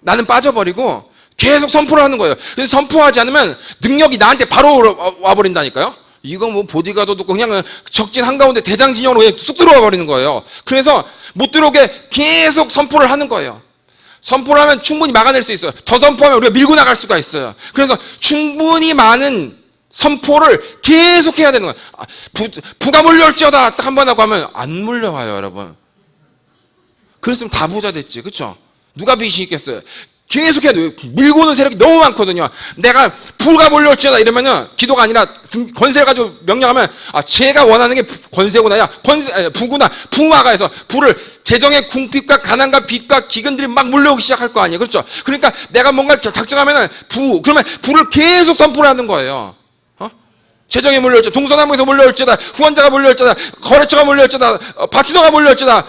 나는 빠져버리고 계속 선포를 하는 거예요. 그래서 선포하지 않으면 능력이 나한테 바로 와버린다니까요. 이거 뭐 보디가드도 그냥 적진 한가운데 대장 진영으로 그냥 쑥 들어와 버리는 거예요. 그래서 못 들어오게 계속 선포를 하는 거예요. 선포를 하면 충분히 막아낼 수 있어요. 더 선포하면 우리가 밀고 나갈 수가 있어요. 그래서 충분히 많은 선포를 계속 해야 되는 거예요. 부가 몰려올지어다 딱 한 번 하고 하면 안 몰려와요, 여러분. 그랬으면 다 부자 됐지, 그렇죠? 누가 빚이 있겠어요? 계속 해야 돼요. 밀고 오는 세력이 너무 많거든요. 내가 부가 몰려올지어다 이러면은 기도가 아니라 권세를 가지고 명령하면, 제가 원하는 게 권세구나, 야 부구나, 부마가해서 부를, 재정의 궁핍과 가난과 빚과 기근들이 막 몰려오기 시작할 거 아니에요, 그렇죠? 그러니까 내가 뭔가를 작정하면은 그러면 부를 계속 선포를 하는 거예요. 재정이 몰려올지어다, 동서남북에서 몰려올지어다, 후원자가 몰려올지어다, 거래처가 몰려올지어다, 파트너가 몰려올지어다,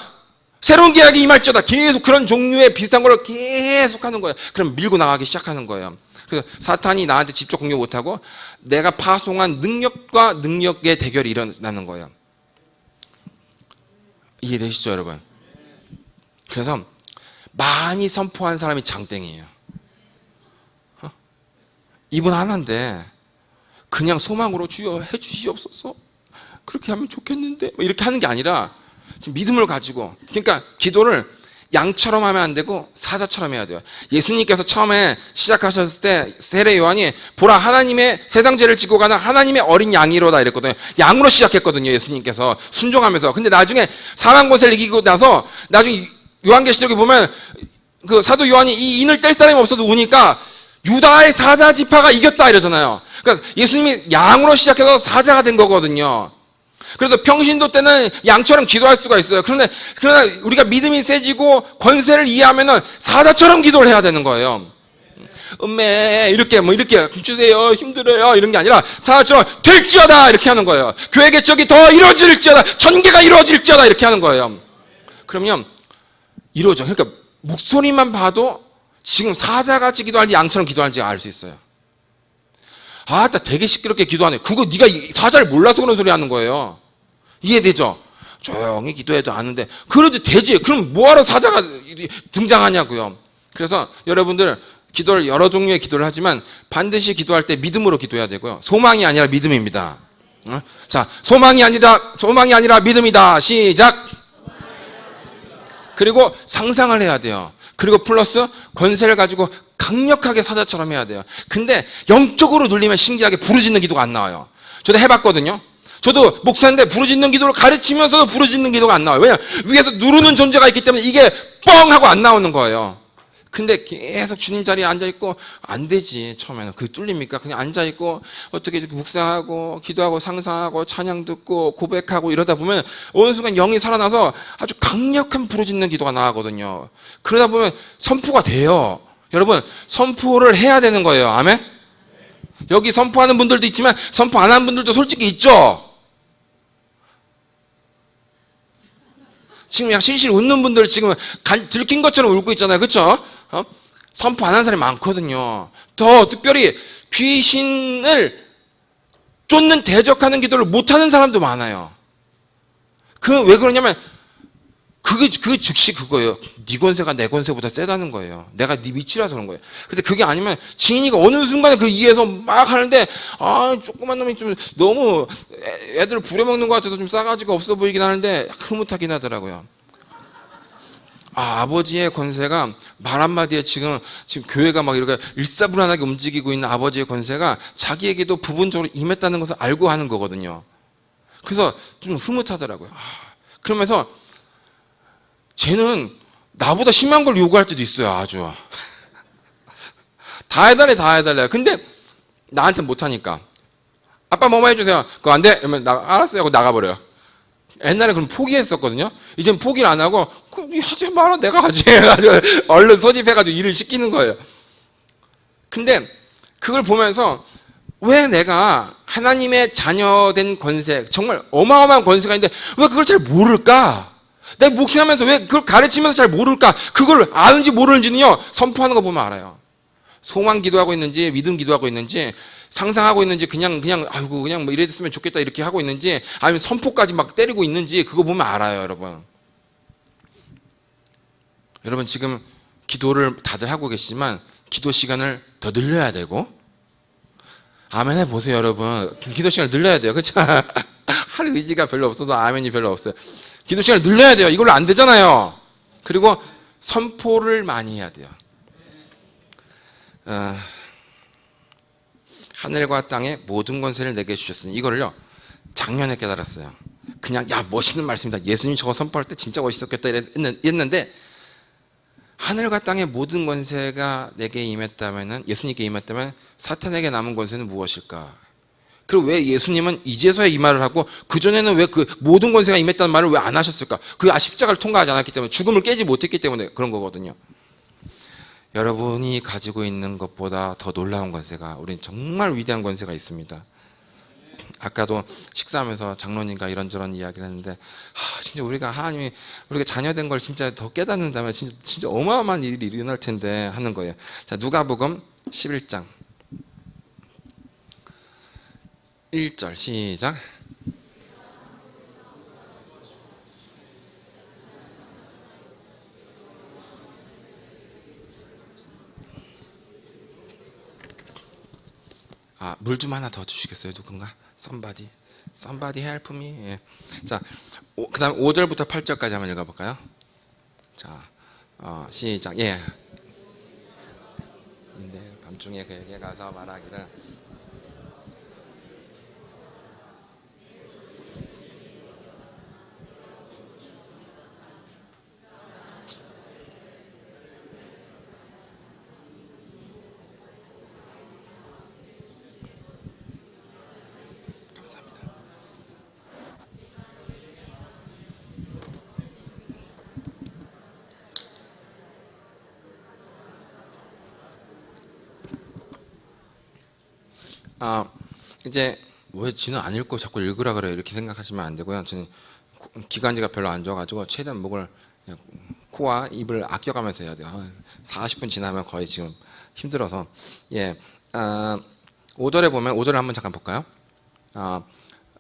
새로운 계약이 임할지어다, 계속 그런 종류의 비슷한 걸 계속 하는 거예요. 그럼 밀고 나가기 시작하는 거예요. 그래서 사탄이 나한테 직접 공격 못하고 내가 파송한 능력과 능력의 대결이 일어나는 거예요. 이해되시죠, 여러분? 그래서 많이 선포한 사람이 장땡이에요. 이분 하나인데 그냥 소망으로 주여 해주시옵소서, 그렇게 하면 좋겠는데 이렇게 하는 게 아니라 믿음을 가지고, 그러니까 기도를 양처럼 하면 안 되고 사자처럼 해야 돼요. 예수님께서 처음에 시작하셨을 때 세례 요한이 보라 하나님의 세상 죄를 지고 가는 하나님의 어린 양이로다 이랬거든요. 양으로 시작했거든요, 예수님께서 순종하면서. 근데 나중에 사망 권세를 이기고 나서 나중에 요한계시록에 보면 그 사도 요한이 이 인을 뗄 사람이 없어서 우니까 유다의 사자 지파가 이겼다 이러잖아요. 그러니까 예수님이 양으로 시작해서 사자가 된 거거든요. 그래서 평신도 때는 양처럼 기도할 수가 있어요. 그러나 우리가 믿음이 세지고 권세를 이해하면은 사자처럼 기도를 해야 되는 거예요. 은매 이렇게 이렇게 주세요 힘들어요 이런 게 아니라 사자처럼 될지어다 이렇게 하는 거예요. 교회 개척이 더 이루어질지어다, 전개가 이루어질지어다 이렇게 하는 거예요. 그러면 이루어져. 그러니까 목소리만 봐도 지금 사자같이 기도할지 양처럼 기도할지 알 수 있어요. 나 되게 시끄럽게 기도하네. 그거 네가 사자를 몰라서 그런 소리 하는 거예요. 이해되죠? 조용히 기도해도 아는데 그래도 되지. 그럼 뭐하러 사자가 등장하냐고요. 그래서 여러분들 기도를 여러 종류의 기도를 하지만 반드시 기도할 때 믿음으로 기도해야 되고요. 소망이 아니라 믿음입니다. 자, 소망이 아니라 믿음이다. 시작. 그리고 상상을 해야 돼요. 그리고 플러스 권세를 가지고 강력하게 사자처럼 해야 돼요. 근데 영적으로 눌리면 신기하게 부르짖는 기도가 안 나와요. 저도 해봤거든요. 저도 목사인데 부르짖는 기도를 가르치면서도 부르짖는 기도가 안 나와요. 왜냐? 위에서 누르는 존재가 있기 때문에 이게 뻥 하고 안 나오는 거예요. 근데 계속 주님 자리에 앉아있고 안 되지. 처음에는 그게 뚫립니까? 그냥 앉아있고 어떻게 묵상하고 기도하고 상상하고 찬양 듣고 고백하고 이러다 보면 어느 순간 영이 살아나서 아주 강력한 부르짖는 기도가 나거든요. 그러다 보면 선포가 돼요. 여러분 선포를 해야 되는 거예요. 아멘? 여기 선포하는 분들도 있지만 선포 안 하는 분들도 솔직히 있죠. 지금 약 실실 웃는 분들 지금 들킨 것처럼 울고 있잖아요. 그렇죠? 선포 안 하는 사람이 많거든요. 더 특별히 귀신을 쫓는 대적하는 기도를 못하는 사람도 많아요. 왜 그러냐면 그 즉시 그거예요. 네 권세가 내 권세보다 세다는 거예요. 내가 네 밑이라서 그런 거예요. 근데 그게 아니면 지인이가 어느 순간에 그 이해해서 막 하는데 조그만 놈이 좀 너무 애들 부려먹는 것 같아서 좀 싸가지가 없어 보이긴 하는데 흐뭇하긴 하더라고요. 아버지의 권세가 말 한마디에 지금 교회가 막 이렇게 일사불란하게 움직이고 있는 아버지의 권세가 자기에게도 부분적으로 임했다는 것을 알고 하는 거거든요. 그래서 좀 흐뭇하더라고요. 그러면서 쟤는 나보다 심한 걸 요구할 때도 있어요. 아주 다 해달래. 근데 나한테 못하니까 아빠 뭐뭐 해주세요. 그거 안 돼? 이러면 알았어요 하고 나가버려요. 옛날에 그럼 포기했었거든요. 이젠 포기를 안 하고 하지 마라 내가 하지 해가지고 얼른 소집해가지고 일을 시키는 거예요. 근데 그걸 보면서 왜 내가 하나님의 자녀된 권세, 정말 어마어마한 권세가 있는데 왜 그걸 잘 모를까? 내가 목회하면서 왜 그걸 가르치면서 잘 모를까? 그걸 아는지 모르는지는요 선포하는 거 보면 알아요. 소망 기도하고 있는지 믿음 기도하고 있는지 상상하고 있는지 그냥 뭐 이랬으면 좋겠다 이렇게 하고 있는지 아니면 선포까지 막 때리고 있는지 그거 보면 알아요. 여러분 지금 기도를 다들 하고 계시지만 기도 시간을 더 늘려야 되고 아멘 해보세요. 여러분 기도 시간을 늘려야 돼요. 그렇죠? 할 의지가 별로 없어서 아멘이 별로 없어요. 기도 시간을 늘려야 돼요. 이걸로 안 되잖아요. 그리고 선포를 많이 해야 돼요. 하늘과 땅의 모든 권세를 내게 주셨으니 이거를요 작년에 깨달았어요. 그냥 멋있는 말씀이다. 예수님 저거 선포할 때 진짜 멋있었겠다 했는데 하늘과 땅의 모든 권세가 내게 임했다면 예수님께 임했다면 사탄에게 남은 권세는 무엇일까? 그리고 왜 예수님은 이제서야 이 말을 하고 그전에는 왜 그 모든 권세가 임했다는 말을 왜 안 하셨을까? 그 십자가를 통과하지 않았기 때문에 죽음을 깨지 못했기 때문에 그런 거거든요. 여러분이 가지고 있는 것보다 더 놀라운 권세가 우리는 정말 위대한 권세가 있습니다. 아까도 식사하면서 장로님과 이런저런 이야기를 했는데 진짜 우리가 자녀된 걸 진짜 더 깨닫는다면 진짜 어마어마한 일이 일어날 텐데 하는 거예요. 자, 누가복음 11장 1절 시작. 물 좀 하나 더 주시겠어요? 누군가? Somebody help me. 예. 자, 그 다음 5절부터 8절까지 한번 읽어볼까요? 자, 시작. 예. 근데 밤중에 그에게 가서 말하기를 이제 왜 지는 안 읽고 자꾸 읽으라 그래 이렇게 생각하시면 안 되고요. 저는 기관지가 별로 안 좋아가지고 최대한 목을 코와 입을 아껴가면서 해야 돼요. 40분 지나면 거의 지금 힘들어서. 5절에 보면 5절을 한번 잠깐 볼까요?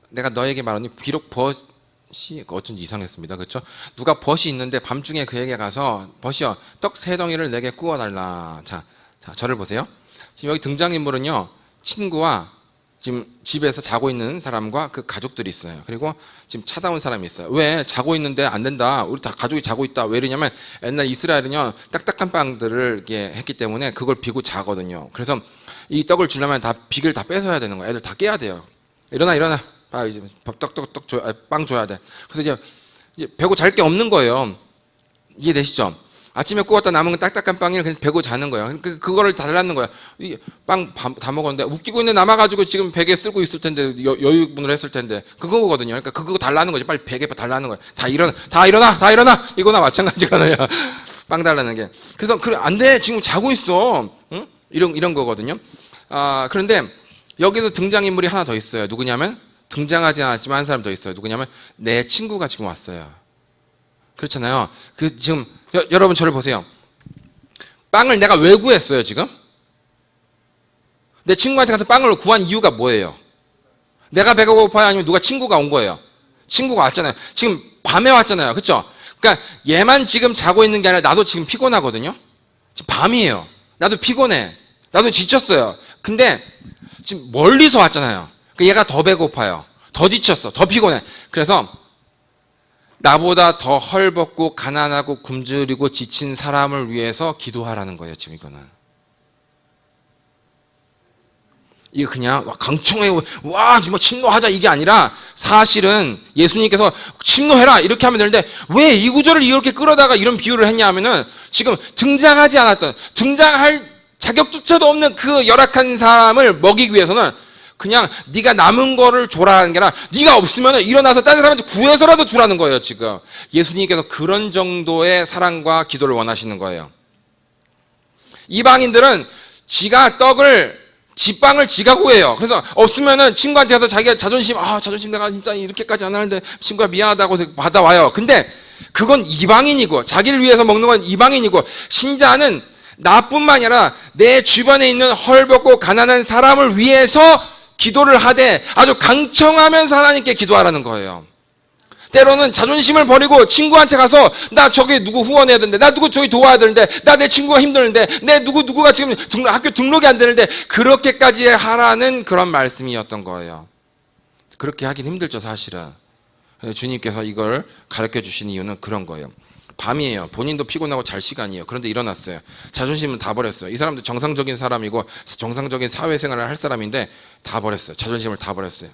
내가 너에게 말하니 비록 벗이 어쩐지 이상했습니다. 그렇죠? 누가 벗이 있는데 밤중에 그에게 가서 벗이여 떡 3덩이를 내게 구워달라. 자, 저를 보세요. 지금 여기 등장인물은요, 친구와 지금 집에서 자고 있는 사람과 그 가족들이 있어요. 그리고 지금 찾아온 사람이 있어요. 왜 자고 있는데 안 된다? 우리 다 가족이 자고 있다. 왜 이러냐면 옛날 이스라엘은요 딱딱한 빵들을 이렇게 했기 때문에 그걸 비고 자거든요. 그래서 이 떡을 주려면 다 비를 다 뺏어야 되는 거예요. 애들 다 깨야 돼요. 일어나. 이제 빵 줘야 돼. 그래서 이제 배고 잘 게 없는 거예요. 이해되시죠? 아침에 구웠다 남은 딱딱한 빵을 그냥 베고 자는 거예요. 그거를 달라는 거야. 빵 다 먹었는데 웃기고 있는데 남아가지고 지금 베개 쓰고 있을 텐데 여유분을 했을 텐데 그거거든요. 그러니까 그거 달라는 거지. 빨리 베개 달라는 거야. 다 일어나. 이거나 마찬가지잖아요. 빵 달라는 게. 그래서 그래 안 돼. 지금 자고 있어. 응? 이런 거거든요. 그런데 여기서 등장인물이 하나 더 있어요. 누구냐면 등장하지 않았지만 한 사람 더 있어요. 누구냐면 내 친구가 지금 왔어요. 그렇잖아요. 지금 여러분 저를 보세요. 빵을 내가 왜 구했어요 지금? 내 친구한테 가서 빵을 구한 이유가 뭐예요? 내가 배가 고파요? 아니면 누가 친구가 온 거예요? 친구가 왔잖아요. 지금 밤에 왔잖아요. 그렇죠? 그러니까 얘만 지금 자고 있는 게 아니라 나도 지금 피곤하거든요. 지금 밤이에요. 나도 피곤해. 나도 지쳤어요. 근데 지금 멀리서 왔잖아요. 그러니까 얘가 더 배고파요. 더 지쳤어. 더 피곤해. 그래서 나보다 더 헐벗고 가난하고 굶주리고 지친 사람을 위해서 기도하라는 거예요. 지금 이거는. 이게 그냥 강청해 와 뭐 침노하자 이게 아니라 사실은 예수님께서 침노해라 이렇게 하면 되는데 왜 이 구절을 이렇게 끌어다가 이런 비유를 했냐 하면은 지금 등장하지 않았던 등장할 자격조차도 없는 그 열악한 사람을 먹이기 위해서는 그냥 네가 남은 거를 줘라는 게 아니라 네가 없으면 일어나서 다른 사람한테 구해서라도 주라는 거예요. 지금 예수님께서 그런 정도의 사랑과 기도를 원하시는 거예요. 이방인들은 지가 지빵을 지가 구해요. 그래서 없으면은 친구한테 가서 자기가 자존심 내가 진짜 이렇게까지 안 하는데 친구가 미안하다고 받아와요. 근데 그건 이방인이고 자기를 위해서 먹는 건 이방인이고 신자는 나뿐만 아니라 내 주변에 있는 헐벗고 가난한 사람을 위해서 기도를 하되 아주 강청하면서 하나님께 기도하라는 거예요. 때로는 자존심을 버리고 친구한테 가서 나 저기 누구 후원해야 되는데 나 누구 저기 도와야 되는데 나 내 친구가 힘드는데 내 누구가 지금 학교 등록이 안 되는데 그렇게까지 하라는 그런 말씀이었던 거예요. 그렇게 하긴 힘들죠 사실은. 주님께서 이걸 가르쳐 주신 이유는 그런 거예요. 밤이에요. 본인도 피곤하고 잘 시간이에요. 그런데 일어났어요. 자존심은 다 버렸어요. 이 사람도 정상적인 사람이고 정상적인 사회생활을 할 사람인데 다 버렸어요. 자존심을 다 버렸어요.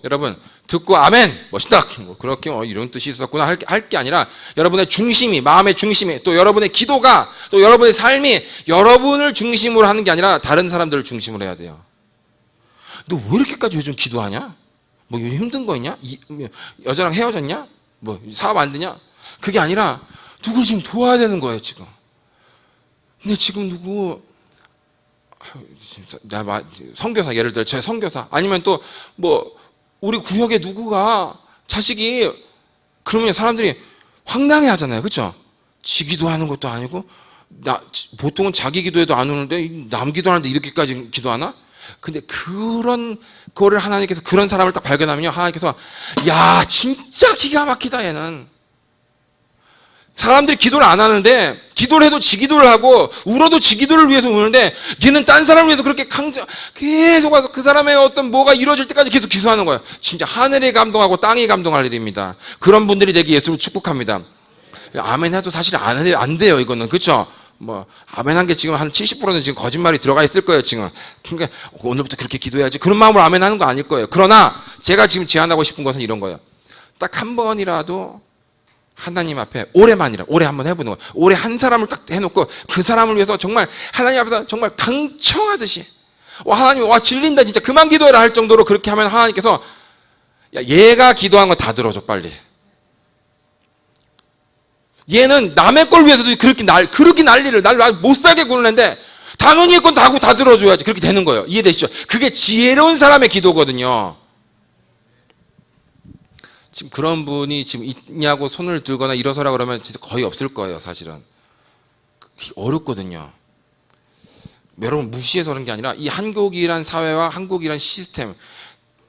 여러분 듣고 아멘 멋있다 그렇게 이런 뜻이 있었구나 할 게 아니라 여러분의 중심이 마음의 중심이 또 여러분의 기도가 또 여러분의 삶이 여러분을 중심으로 하는 게 아니라 다른 사람들을 중심으로 해야 돼요. 너 왜 이렇게까지 요즘 기도하냐? 뭐 요즘 힘든 거 있냐? 여자랑 헤어졌냐? 뭐 사업 안 되냐? 그게 아니라 누구를 지금 도와야 되는 거예요 지금. 근데 지금 누구 선교사 예를 들어 제 선교사 아니면 또 뭐 우리 구역에 누구가 자식이 그러면 사람들이 황당해 하잖아요. 그렇죠? 지 기도하는 것도 아니고 보통은 자기 기도해도 안 오는데 남 기도하는데 이렇게까지 기도하나? 근데 그런 거를 하나님께서 그런 사람을 딱 발견하면요 하나님께서 야 진짜 기가 막히다 얘는. 사람들이 기도를 안 하는데 기도를 해도 지 기도를 하고 울어도 지 기도를 위해서 우는데 얘는 딴 사람을 위해서 그렇게 계속 와서 그 사람의 어떤 뭐가 이루어질 때까지 계속 기도하는 거예요. 진짜 하늘이 감동하고 땅이 감동할 일입니다. 그런 분들이 되게 예수를 축복합니다. 아멘 해도 사실 안 돼요 이거는. 그렇죠? 뭐 아멘 한 게 지금 한 70%는 지금 거짓말이 들어가 있을 거예요 지금. 그러니까 오늘부터 그렇게 기도해야지 그런 마음으로 아멘 하는 거 아닐 거예요. 그러나 제가 지금 제안하고 싶은 것은 이런 거예요. 딱 한 번이라도 하나님 앞에 올해 한번 해보는 거예요. 올해 한 사람을 딱 해놓고 그 사람을 위해서 정말 하나님 앞에서 정말 강청하듯이 하나님 질린다 진짜 그만 기도해라 할 정도로 그렇게 하면 하나님께서 야 얘가 기도한 거 다 들어줘 빨리. 얘는 남의 걸 위해서도 그렇게 난리를 날 못 살게 구는데 당연히 했건 다 하고 다 들어줘야지. 그렇게 되는 거예요. 이해되시죠? 그게 지혜로운 사람의 기도거든요. 지금 그런 분이 지금 있냐고 손을 들거나 일어서라 그러면 진짜 거의 없을 거예요, 사실은. 어렵거든요. 여러분 무시해서 그런 게 아니라 이 한국이란 사회와 한국이란 시스템,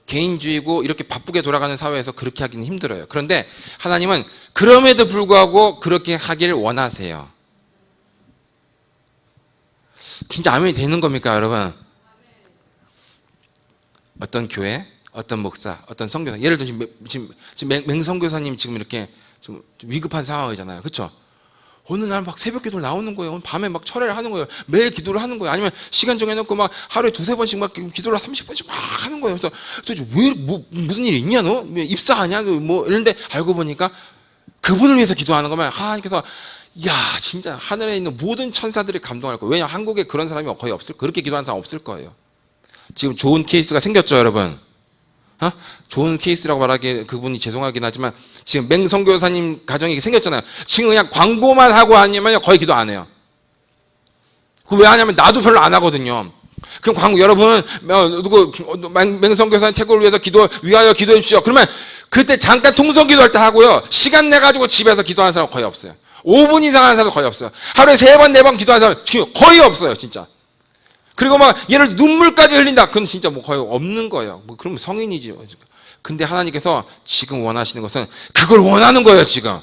개인주의고 이렇게 바쁘게 돌아가는 사회에서 그렇게 하기는 힘들어요. 그런데 하나님은 그럼에도 불구하고 그렇게 하길 원하세요. 진짜 아멘이 되는 겁니까, 여러분? 어떤 교회, 어떤 목사, 어떤 선교사, 예를 들어 지금 맹선교사님 지금 이렇게 좀 위급한 상황이잖아요, 그렇죠? 어느 날 막 새벽 기도를 나오는 거예요. 밤에 막 철회를 하는 거예요. 매일 기도를 하는 거예요. 아니면 시간 정해놓고 막 하루에 2-3번씩 막 기도를 30번씩 막 하는 거예요. 그래서 도대체 무슨 일이 있냐 너? 입사하냐? 뭐 이런데 알고 보니까 그분을 위해서 기도하는 거면 하나님께서 야 진짜 하늘에 있는 모든 천사들이 감동할 거예요. 왜냐하면 한국에 그런 사람이 거의 없을 거예요. 그렇게 기도하는 사람 없을 거예요. 지금 좋은 케이스가 생겼죠, 여러분. 좋은 케이스라고 말하기 그분이 죄송하긴 하지만 지금 맹선교사님 가정이 생겼잖아요. 지금 그냥 광고만 하고 하냐면 거의 기도 안 해요. 그 왜 하냐면 나도 별로 안 하거든요. 그럼 광고 여러분 누구 맹선교사님 태국을 위해서 위하여 기도해 주십시오. 그러면 그때 잠깐 통성 기도할 때 하고요. 시간 내 가지고 집에서 기도하는 사람 거의 없어요. 5분 이상 하는 사람 거의 없어요. 하루에 3번 4번 기도하는 사람 지금 거의 없어요, 진짜. 그리고 막 얘를 눈물까지 흘린다. 그건 진짜 뭐 거의 없는 거예요. 뭐 그러면 성인이지. 근데 하나님께서 지금 원하시는 것은 그걸 원하는 거예요, 지금.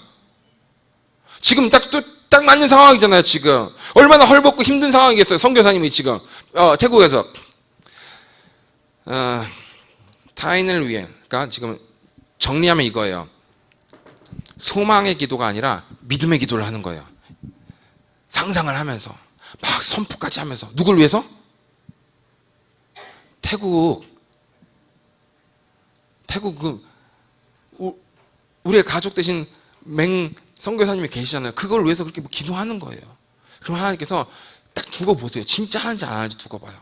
지금 딱 맞는 상황이잖아요, 지금. 얼마나 헐벗고 힘든 상황이겠어요, 선교사님이 지금. 태국에서. 타인을 위해. 그러니까 지금 정리하면 이거예요. 소망의 기도가 아니라 믿음의 기도를 하는 거예요. 상상을 하면서. 막 선포까지 하면서. 누굴 위해서? 태국 우리의 가족 대신 선교사님이 계시잖아요. 그걸 위해서 그렇게 뭐 기도하는 거예요. 그럼 하나님께서 딱 두고 보세요. 진짜 하는지 안 하는지 두고 봐요.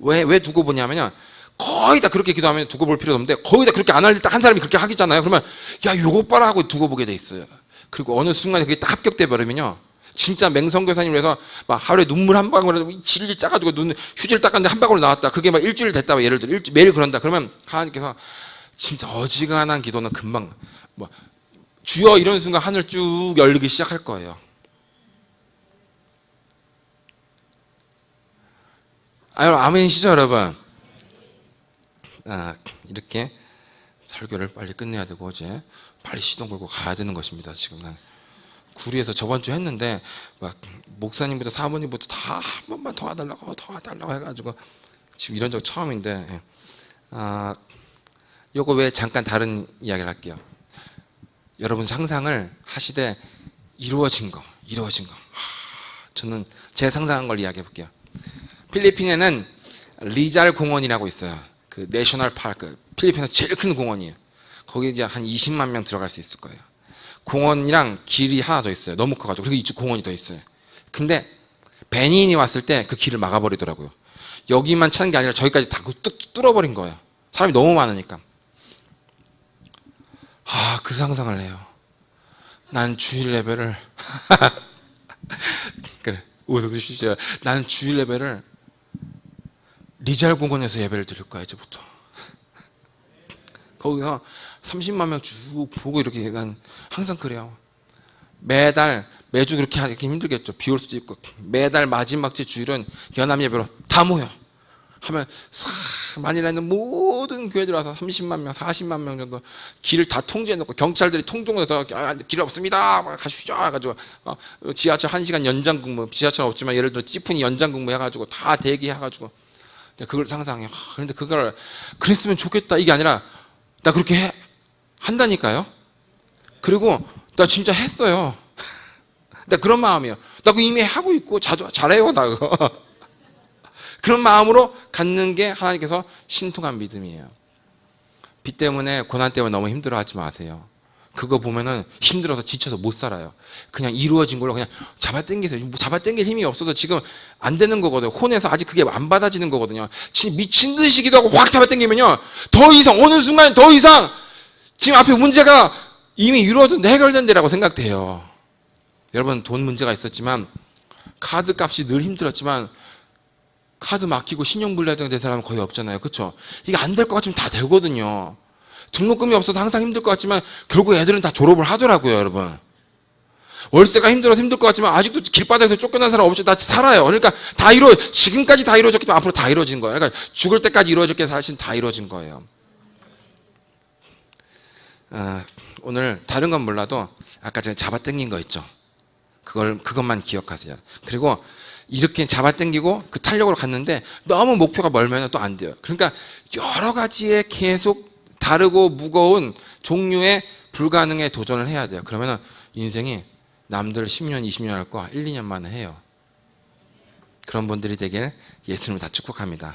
왜 두고 보냐면요. 거의 다 그렇게 기도하면 두고 볼 필요도 없는데 거의 다 그렇게 안 할 때 딱 한 사람이 그렇게 하겠잖아요. 그러면 야 요거 봐라 하고 두고 보게 돼 있어요. 그리고 어느 순간에 그게 딱 합격돼 버리면요. 진짜 맹선교사님을 해서 막 하루에 눈물 한 방울에 질질 짜가지고 휴지를 닦았는데 한 방울 나왔다. 그게 막 일주일 됐다. 예를 들어 매일 그런다. 그러면 하나님께서 진짜 어지간한 기도는 금방 뭐 주여 이런 순간 하늘 쭉 열리기 시작할 거예요. 여러분 아멘이시죠, 여러분? 이렇게 설교를 빨리 끝내야 되고 이제 빨리 시동 걸고 가야 되는 것입니다. 지금 난 구리에서 저번 주 했는데 막 목사님부터 사모님부터 다 한 번만 더 와달라고 해가지고 지금 이런 적 처음인데 요거 왜 잠깐 다른 이야기를 할게요. 여러분 상상을 하시되 이루어진 거 저는 제 상상한 걸 이야기해 볼게요. 필리핀에는 리잘 공원이라고 있어요. 그 내셔널 파크, 필리핀에서 제일 큰 공원이에요. 거기 이제 한 20만 명 들어갈 수 있을 거예요. 공원이랑 길이 하나 더 있어요. 너무 커가지고. 그리고 이쪽 공원이 더 있어요. 근데 배니인이 왔을 때 그 길을 막아버리더라고요. 여기만 차는 게 아니라 저기까지 다 뚫어버린 거예요. 사람이 너무 많으니까. 그 상상을 해요. 난 주일 예배를 그래 웃어주시죠. 나는 주일 예배를 리잘 공원에서 예배를 드릴 거야 이제부터. 거기서 30만 명 쭉 보고 이렇게 난 항상 그래요. 매주 그렇게 하기 힘들겠죠. 비 올 수도 있고. 매달 마지막 주 주일은 연합 예배로 다 모여 하면 만일에 있는 모든 교회들 와서 30만 명, 40만 명 정도 길을 다 통제해 놓고 경찰들이 통종해서 길 없습니다 가십시오 해가지고 지하철 1시간 연장 근무, 지하철 없지만 예를 들어 찌푸니 연장 근무 해가지고 다 대기해가지고 그걸 상상해. 그런데 그걸 그랬으면 좋겠다 이게 아니라 나 그렇게 한다니까요. 그리고 나 진짜 했어요. 나 그런 마음이에요. 나 그거 이미 하고 있고 잘해요 나 그거. 그런 마음으로 갖는 게 하나님께서 신통한 믿음이에요. 비 때문에 고난 때문에 너무 힘들어하지 마세요. 그거 보면은 힘들어서 지쳐서 못 살아요. 그냥 이루어진 걸로 그냥 잡아당기세요. 잡아당길 힘이 없어서 지금 안 되는 거거든요. 혼에서 아직 그게 안 받아지는 거거든요. 미친 듯이 기도하고 확 잡아당기면요. 더 이상 어느 순간 더 이상 지금 앞에 문제가 이미 이루어졌는데 해결된 데라고 생각돼요. 여러분 돈 문제가 있었지만 카드 값이 늘 힘들었지만 카드 막히고 신용불량자 된 사람은 거의 없잖아요. 그렇죠? 이게 안 될 것 같으면 다 되거든요. 등록금이 없어서 항상 힘들 것 같지만 결국 애들은 다 졸업을 하더라고요, 여러분. 월세가 힘들어서 힘들 것 같지만 아직도 길바닥에서 쫓겨난 사람 없이 다 살아요. 그러니까 지금까지 다 이루어졌기 때문에 앞으로 다 이루어진 거예요. 그러니까 죽을 때까지 이루어질 게 사실 다 이루어진 거예요. 오늘 다른 건 몰라도 아까 제가 잡아당긴 거 있죠. 그것만 기억하세요. 그리고 이렇게 잡아당기고 그 탄력으로 갔는데 너무 목표가 멀면 또 안 돼요. 그러니까 여러 가지의 계속 다르고 무거운 종류의 불가능에 도전을 해야 돼요. 그러면 인생이 남들 10년, 20년 할 거 1, 2년 만에 해요. 그런 분들이 되길 예수님을 다 축복합니다.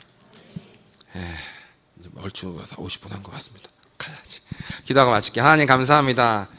얼추 50분 한 것 같습니다. 가야지. 기도하고 마칠게요. 하나님 감사합니다.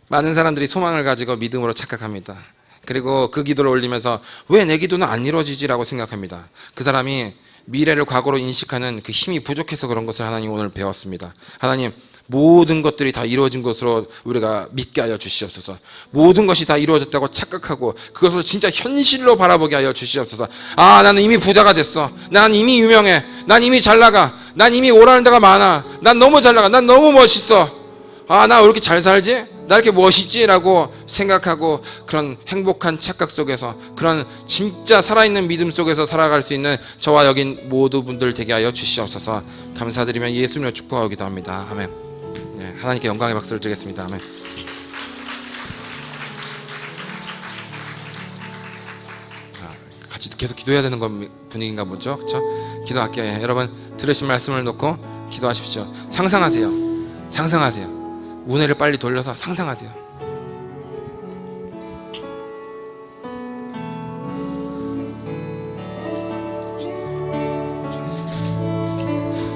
많은 사람들이 소망을 가지고 믿음으로 착각합니다. 그리고 그 기도를 올리면서 왜 내 기도는 안 이루어지지라고 생각합니다. 그 사람이 미래를 과거로 인식하는 그 힘이 부족해서 그런 것을 하나님 오늘 배웠습니다. 하나님 모든 것들이 다 이루어진 것으로 우리가 믿게 하여 주시옵소서. 모든 것이 다 이루어졌다고 착각하고 그것을 진짜 현실로 바라보게 하여 주시옵소서. 나는 이미 부자가 됐어. 난 이미 유명해. 난 이미 잘 나가. 난 이미 오라는 데가 많아. 난 너무 잘 나가. 난 너무 멋있어. 나 왜 이렇게 잘 살지? 나 이렇게 멋있지? 라고 생각하고 그런 행복한 착각 속에서 그런 진짜 살아있는 믿음 속에서 살아갈 수 있는 저와 여기 모두 분들 되게 하여 주시옵소서. 감사드리며 예수님을 축복하고 기도합니다. 아멘. 하나님께 영광의 박수를 드리겠습니다. 아멘. 같이 계속 기도해야 되는 분위기인가 보죠. 그렇죠? 기도할게요. 여러분 들으신 말씀을 놓고 기도하십시오. 상상하세요. 운해를 빨리 돌려서 상상하세요.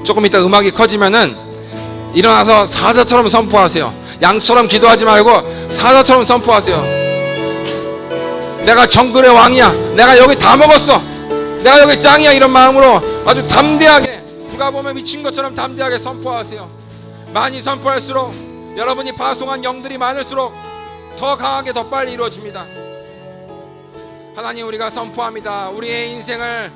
조금 이따 음악이 커지면은 일어나서 사자처럼 선포하세요. 양처럼 기도하지 말고 사자처럼 선포하세요. 내가 정글의 왕이야. 내가 여기 다 먹었어. 내가 여기 짱이야. 이런 마음으로 아주 담대하게, 누가 보면 미친 것처럼 담대하게 선포하세요. 많이 선포할수록 여러분이 파송한 영들이 많을수록 더 강하게 더 빨리 이루어집니다. 하나님 우리가 선포합니다. 우리의 인생을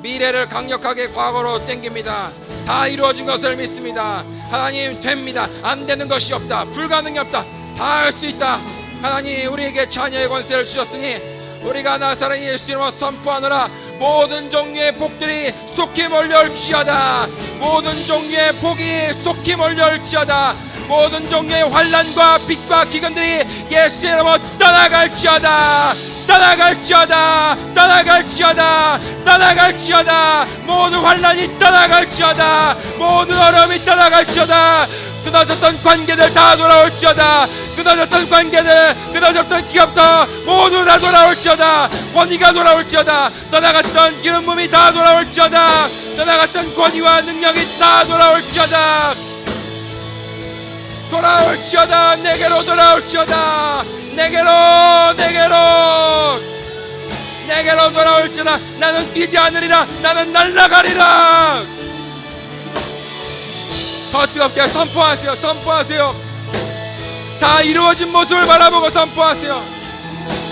미래를 강력하게 과거로 땡깁니다. 다 이루어진 것을 믿습니다. 하나님 됩니다. 안 되는 것이 없다. 불가능이 없다. 다 할 수 있다. 하나님 우리에게 자녀의 권세를 주셨으니 우리가 나사렛 예수님으로 선포하노라. 모든 종류의 복들이 속히 몰려올지어다. 모든 종류의 복이 속히 몰려올지어다. 모든 종류의 환난과 빛과 기근들이 예수의 이름으로 떠나갈지어다. 모든 환난이 떠나갈지어다. 모든 어려움이 떠나갈지어다. 끊어졌던 관계들 다 돌아올지어다. 끊어졌던 관계들, 끊어졌던 기업도 모두 다 돌아올지어다. 권위가 돌아올지어다. 떠나갔던 기름 부음이 다 돌아올지어다. 떠나갔던 권위와 능력이 다 돌아올지어다. 내게로 돌아올지어다. 내게로 돌아올지어다. 나는 뛰지 않으리라. 나는 날아가리라. 더 뜨겁게 선포하세요. 다 이루어진 모습을 바라보고 선포하세요.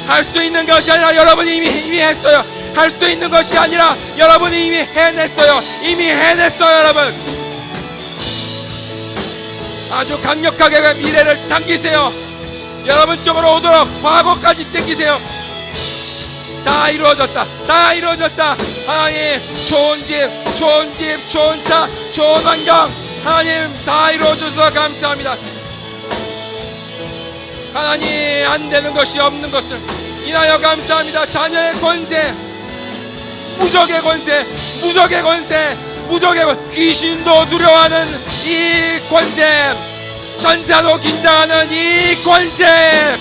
할 수 있는 것이 아니라 여러분이 이미 했어요. 할 수 있는 것이 아니라 여러분이 이미 해냈어요. 여러분. 아주 강력하게 미래를 당기세요. 여러분 쪽으로 오도록 과거까지 당기세요. 다 이루어졌다. 하나님 좋은 집, 좋은 차, 좋은 환경 하나님 다 이루어져서 감사합니다. 하나님 안 되는 것이 없는 것을 인하여 감사합니다. 자녀의 권세, 무적의 권세, 귀신도 두려워하는 이 권세, 천사도 긴장하는 이 권세,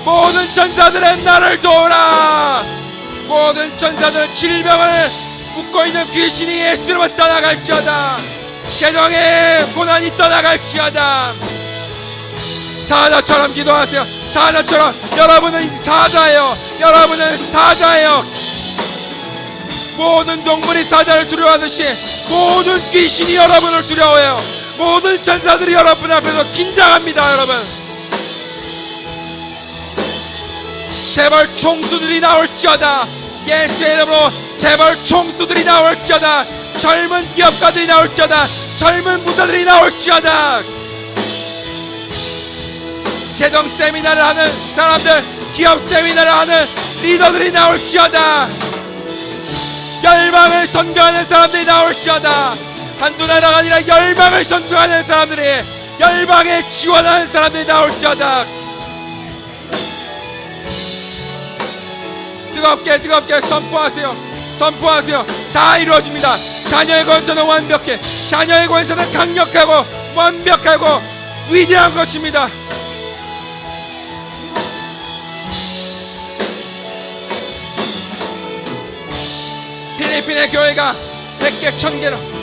모든 천사들의 나를 도우라. 모든 천사들은 질병을 묶고 있는 귀신이 예수님을 떠나갈지어다. 세상의 고난이 떠나갈지어다. 사자처럼 기도하세요. 사자처럼. 여러분은 사자예요. 모든 동물이 사자를 두려워하듯이 모든 귀신이 여러분을 두려워해요. 모든 천사들이 여러분 앞에서 긴장합니다. 여러분 제발 총수들이 나올지어다. 예수의 이름으로 재벌 총수들이 나올지어다. 젊은 기업가들이 나올지어다. 젊은 부자들이 나올지어다. 재정 세미나를 하는 사람들, 기업 세미나를 하는 리더들이 나올지어다. 열방을 선교하는 사람들이 나올지어다. 한두 나라가 아니라 열방을 선교하는 사람들이, 열방에 지원하는 사람들이 나올지어다. 뜨겁게 선포하세요. 선포하세요. 다 이루어집니다. 자녀의 권세는 완벽해. 자녀의 권세는 강력하고 완벽하고 위대한 것입니다. 필리핀의 교회가 100개 1000개로